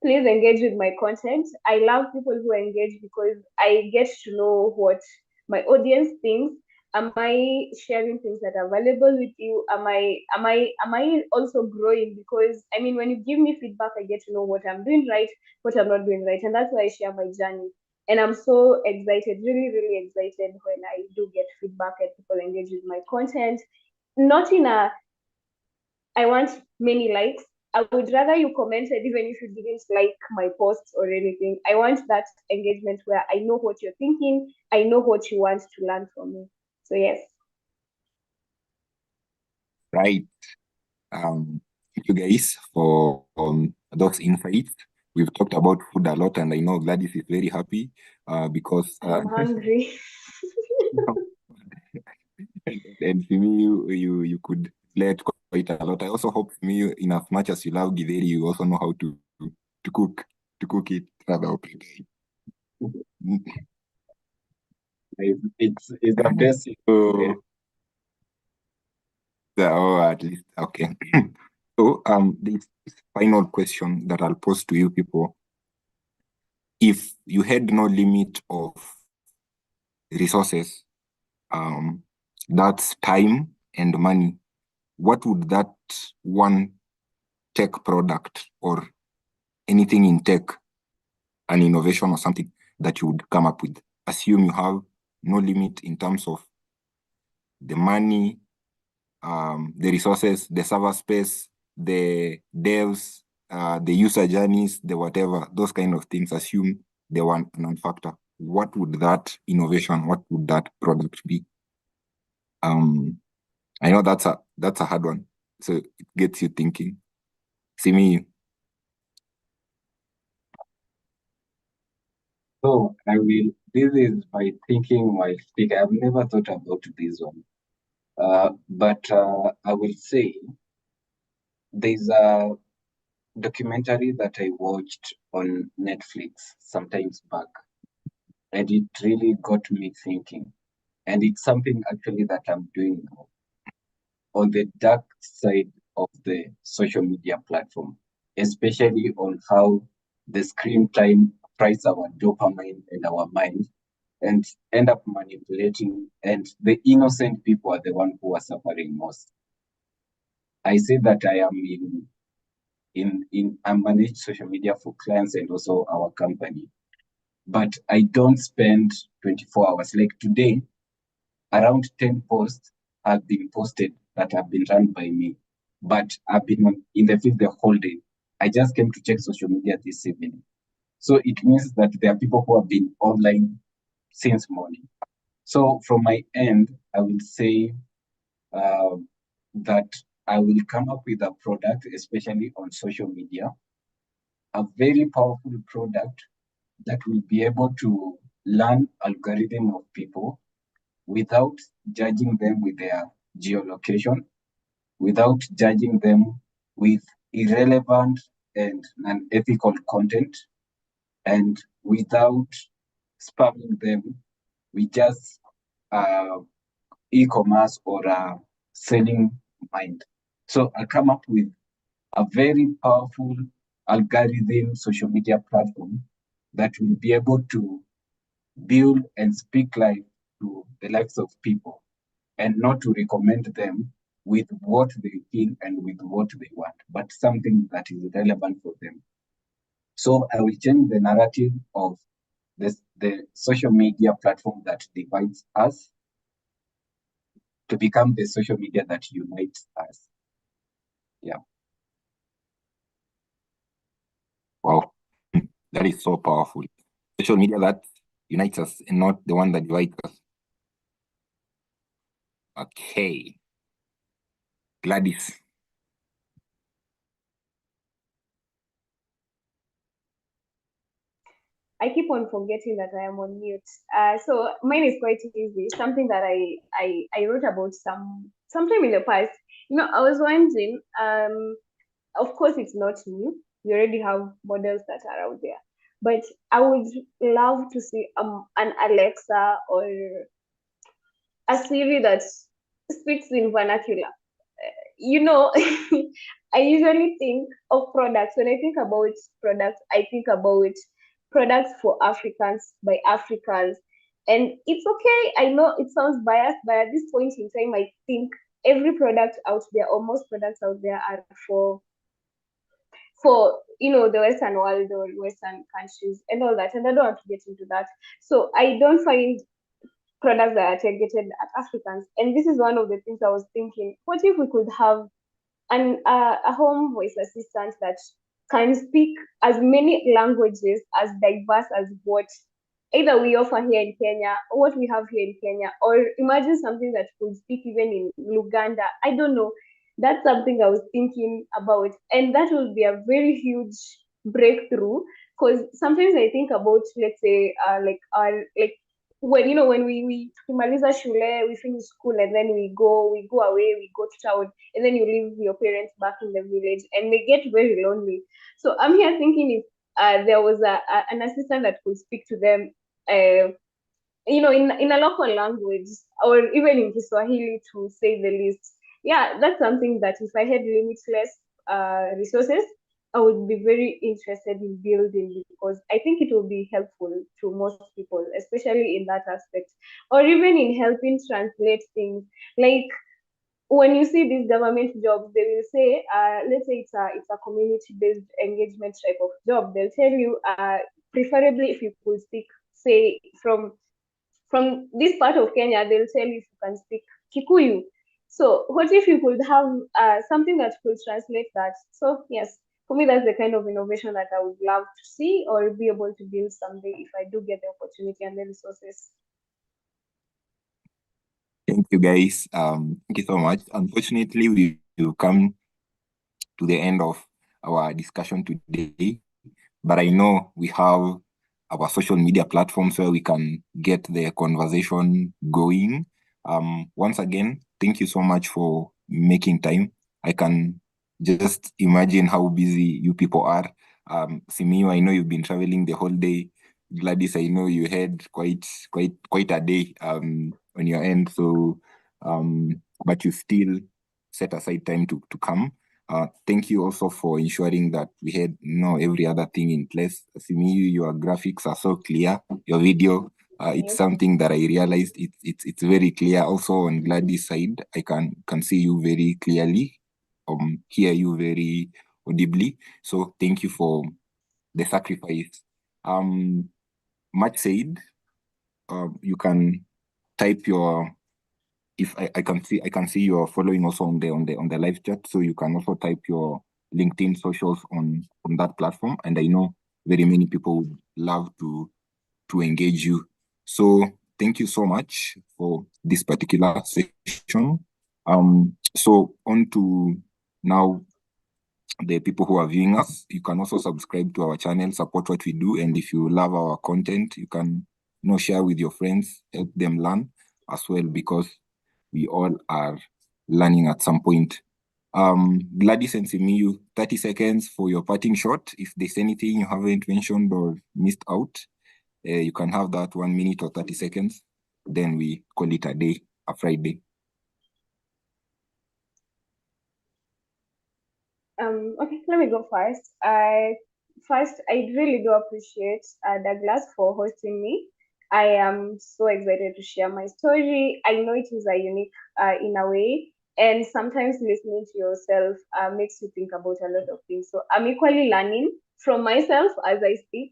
Please engage with my content. I love people who engage because I get to know what my audience thinks. Am I sharing things that are valuable with you? Am I also growing? Because I mean, when you give me feedback, I get to know what I'm doing right, what I'm not doing right, and that's why I share my journey. And I'm so excited, really, really excited when I do get feedback and people engage with my content. Not in a I want many likes. I would rather you commented even if you didn't like my posts or anything. I want that engagement where I know what you're thinking, I know what you want to learn from me. So yes. Right. Thank you guys for those insights. We've talked about food a lot, and I know Gladys is very happy because I'm hungry. and for me, you could let quite a lot. I also hope for me, in as much as you love Githeri, you also know how to cook it rather okay. It's the best. So, at least okay. So this final question that I'll pose to you people: if you had no limit of resources, that's time and money, what would that one tech product or anything in tech, an innovation or something that you would come up with? Assume you have no limit in terms of the money, the resources, the server space, the devs, the user journeys, the whatever, those kind of things. Assume the one non-factor. What would that innovation, what would that product be? I know that's a hard one. So it gets you thinking. Simiyu. So I will. This is by thinking while speaking. I've never thought about this one. But I will say there's a documentary that I watched on Netflix sometimes back, and it really got me thinking. And it's something actually that I'm doing now on the dark side of the social media platform, especially on how the screen time fries our dopamine and our mind and end up manipulating, and the innocent people are the one who are suffering most. I say that I am in I manage social media for clients and also our company, but I don't spend 24 hours. Like today, around 10 posts have been posted that have been run by me, but I've been in the field the whole day. I just came to check social media this evening. So it means that there are people who have been online since morning. So from my end, I will say uh, that I will come up with a product, especially on social media, a very powerful product that will be able to learn algorithm of people without judging them with their geolocation, without judging them with irrelevant and unethical content, and without spamming them with just uh, e-commerce or selling mind. So I come up with a very powerful algorithm social media platform that will be able to build and speak life to the lives of people and not to recommend them with what they feel and with what they want, but something that is relevant for them. So I will change the narrative of the social media platform that divides us to become the social media that unites us. Yeah. Wow. That is so powerful. Social media that unites us and not the one that divides us. Okay. Gladys. I keep on forgetting that I am on mute. So mine is quite easy. Something that I wrote about sometime in the past. I was wondering. Of course, it's not new. We already have models that are out there, but I would love to see an Alexa or a Siri that speaks in vernacular. I usually think of products. When I think about products, I think about products for Africans by Africans. And it's okay. I know it sounds biased, but at this point in time, I think every product out there, or most products out there, are for the Western world or Western countries and all that. And I don't want to get into that. So I don't find products that are targeted at Africans. And this is one of the things I was thinking. What if we could have a home voice assistant that can speak as many languages as diverse as what either we offer here in Kenya, or what we have here in Kenya, or imagine something that could speak even in Uganda. I don't know. That's something I was thinking about, and that will be a very huge breakthrough. Because sometimes I think about, let's say, like our like when we maliza shule, we finish school, and then we go away, we go to town, and then you leave your parents back in the village, and they get very lonely. So I'm here thinking if there was an assistant that could speak to them, uh, in a local language, or even in Kiswahili, to say the least. Yeah, that's something that if I had limitless resources, I would be very interested in building, because I think it will be helpful to most people, especially in that aspect, or even in helping translate things. Like when you see these government jobs, they will say, let's say it's a community-based engagement type of job. They'll tell you, preferably if you could speak, say, from this part of Kenya, they'll tell you if you can speak Kikuyu. So what if you could have something that could translate that? So yes, for me, that's the kind of innovation that I would love to see or be able to build someday if I do get the opportunity and the resources. Thank you, guys. Thank you so much. Unfortunately, we've come to the end of our discussion today, but I know we have our social media platforms where we can get the conversation going. Once again, thank you so much for making time. I can just imagine how busy you people are. Simiyu, I know you've been traveling the whole day. Gladys, I know you had quite a day on your end. So, but you still set aside time to come. Thank you also for ensuring that we had every other thing in place. Simiyu, your graphics are so clear. Your video, it's Yes. something that I realized it's very clear. Also on Gladys' side, I can see you very clearly, hear you very audibly. So thank you for the sacrifice. Much said. You can type your, if I can see you're following also on the live chat, so you can also type your LinkedIn socials on that platform, and I know very many people would love to engage you. So thank you so much for this particular session. So on to now the people who are viewing us. You can also subscribe to our channel, support what we do, and if you love our content, you can share with your friends, help them learn as well, because we all are learning at some point. Gladys and Simiyu, 30 seconds for your parting shot. If there's anything you haven't mentioned or missed out, you can have that 1 minute or 30 seconds. Then we call it a day, a Friday. Okay, let me go first. I really do appreciate Douglas for hosting me. I am so excited to share my story. I know it is a unique in a way, and sometimes listening to yourself makes you think about a lot of things. So I'm equally learning from myself as I speak,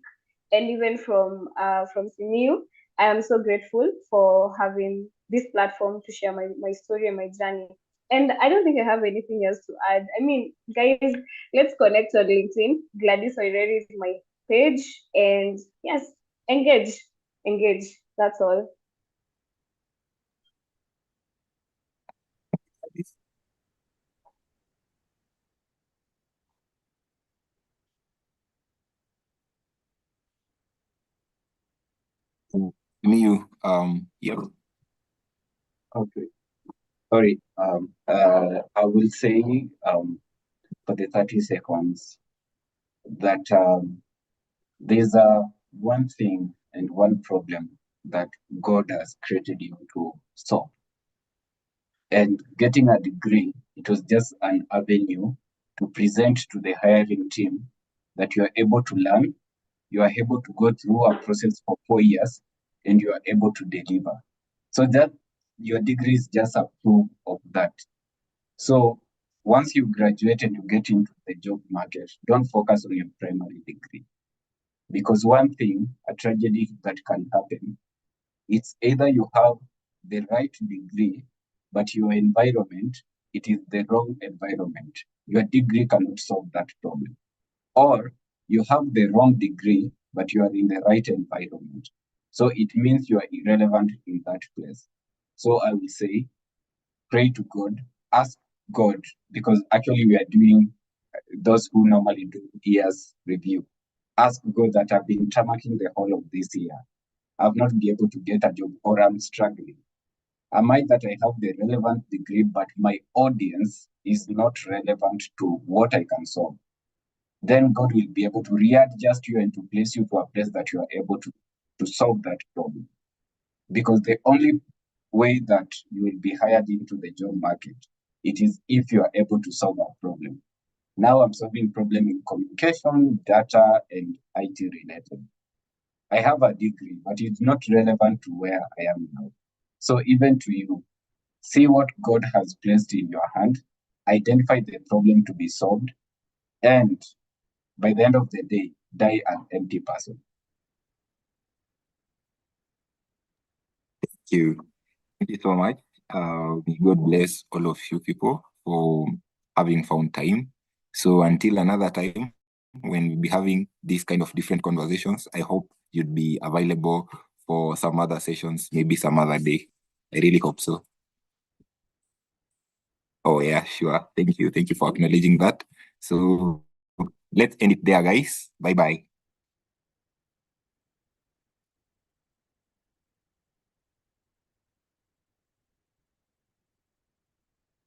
and even from Simiyu. I am so grateful for having this platform to share my story and my journey. And I don't think I have anything else to add. I mean, guys, let's connect on LinkedIn. Gladys Waireri is my page. And yes, engage. Engage. That's all. Simiyu, yeah. Okay. Sorry. I will say for the 30 seconds that there's one thing and one problem that God has created you to solve. And getting a degree, it was just an avenue to present to the hiring team that you are able to learn, you are able to go through a process for 4 years, and you are able to deliver. So that your degree is just a proof of that. So once you graduate and you get into the job market, don't focus on your primary degree. Because one thing, a tragedy that can happen, it's either you have the right degree, but your environment, it is the wrong environment. Your degree cannot solve that problem. Or you have the wrong degree, but you are in the right environment. So it means you are irrelevant in that place. So I will say, pray to God, ask God, because actually we are doing those who normally do years review. Ask God that I've been tamaking the whole of this year. I've not been able to get a job or I'm struggling. Am I that I have the relevant degree, but my audience is not relevant to what I can solve? Then God will be able to readjust you and to place you to a place that you are able to solve that problem. Because the only way that you will be hired into the job market, it is if you are able to solve a problem. Now I'm solving problem in communication, data, and IT related. I have a degree, but it's not relevant to where I am now. So even to you, see what God has placed in your hand, identify the problem to be solved, and by the end of the day, die an empty person. Thank you. Thank you so much. May God bless all of you people for having found time. So until another time, when we'll be having these kind of different conversations, I hope you'd be available for some other sessions, maybe some other day. I really hope so. Oh yeah, sure. Thank you. Thank you for acknowledging that. So let's end it there, guys. Bye-bye.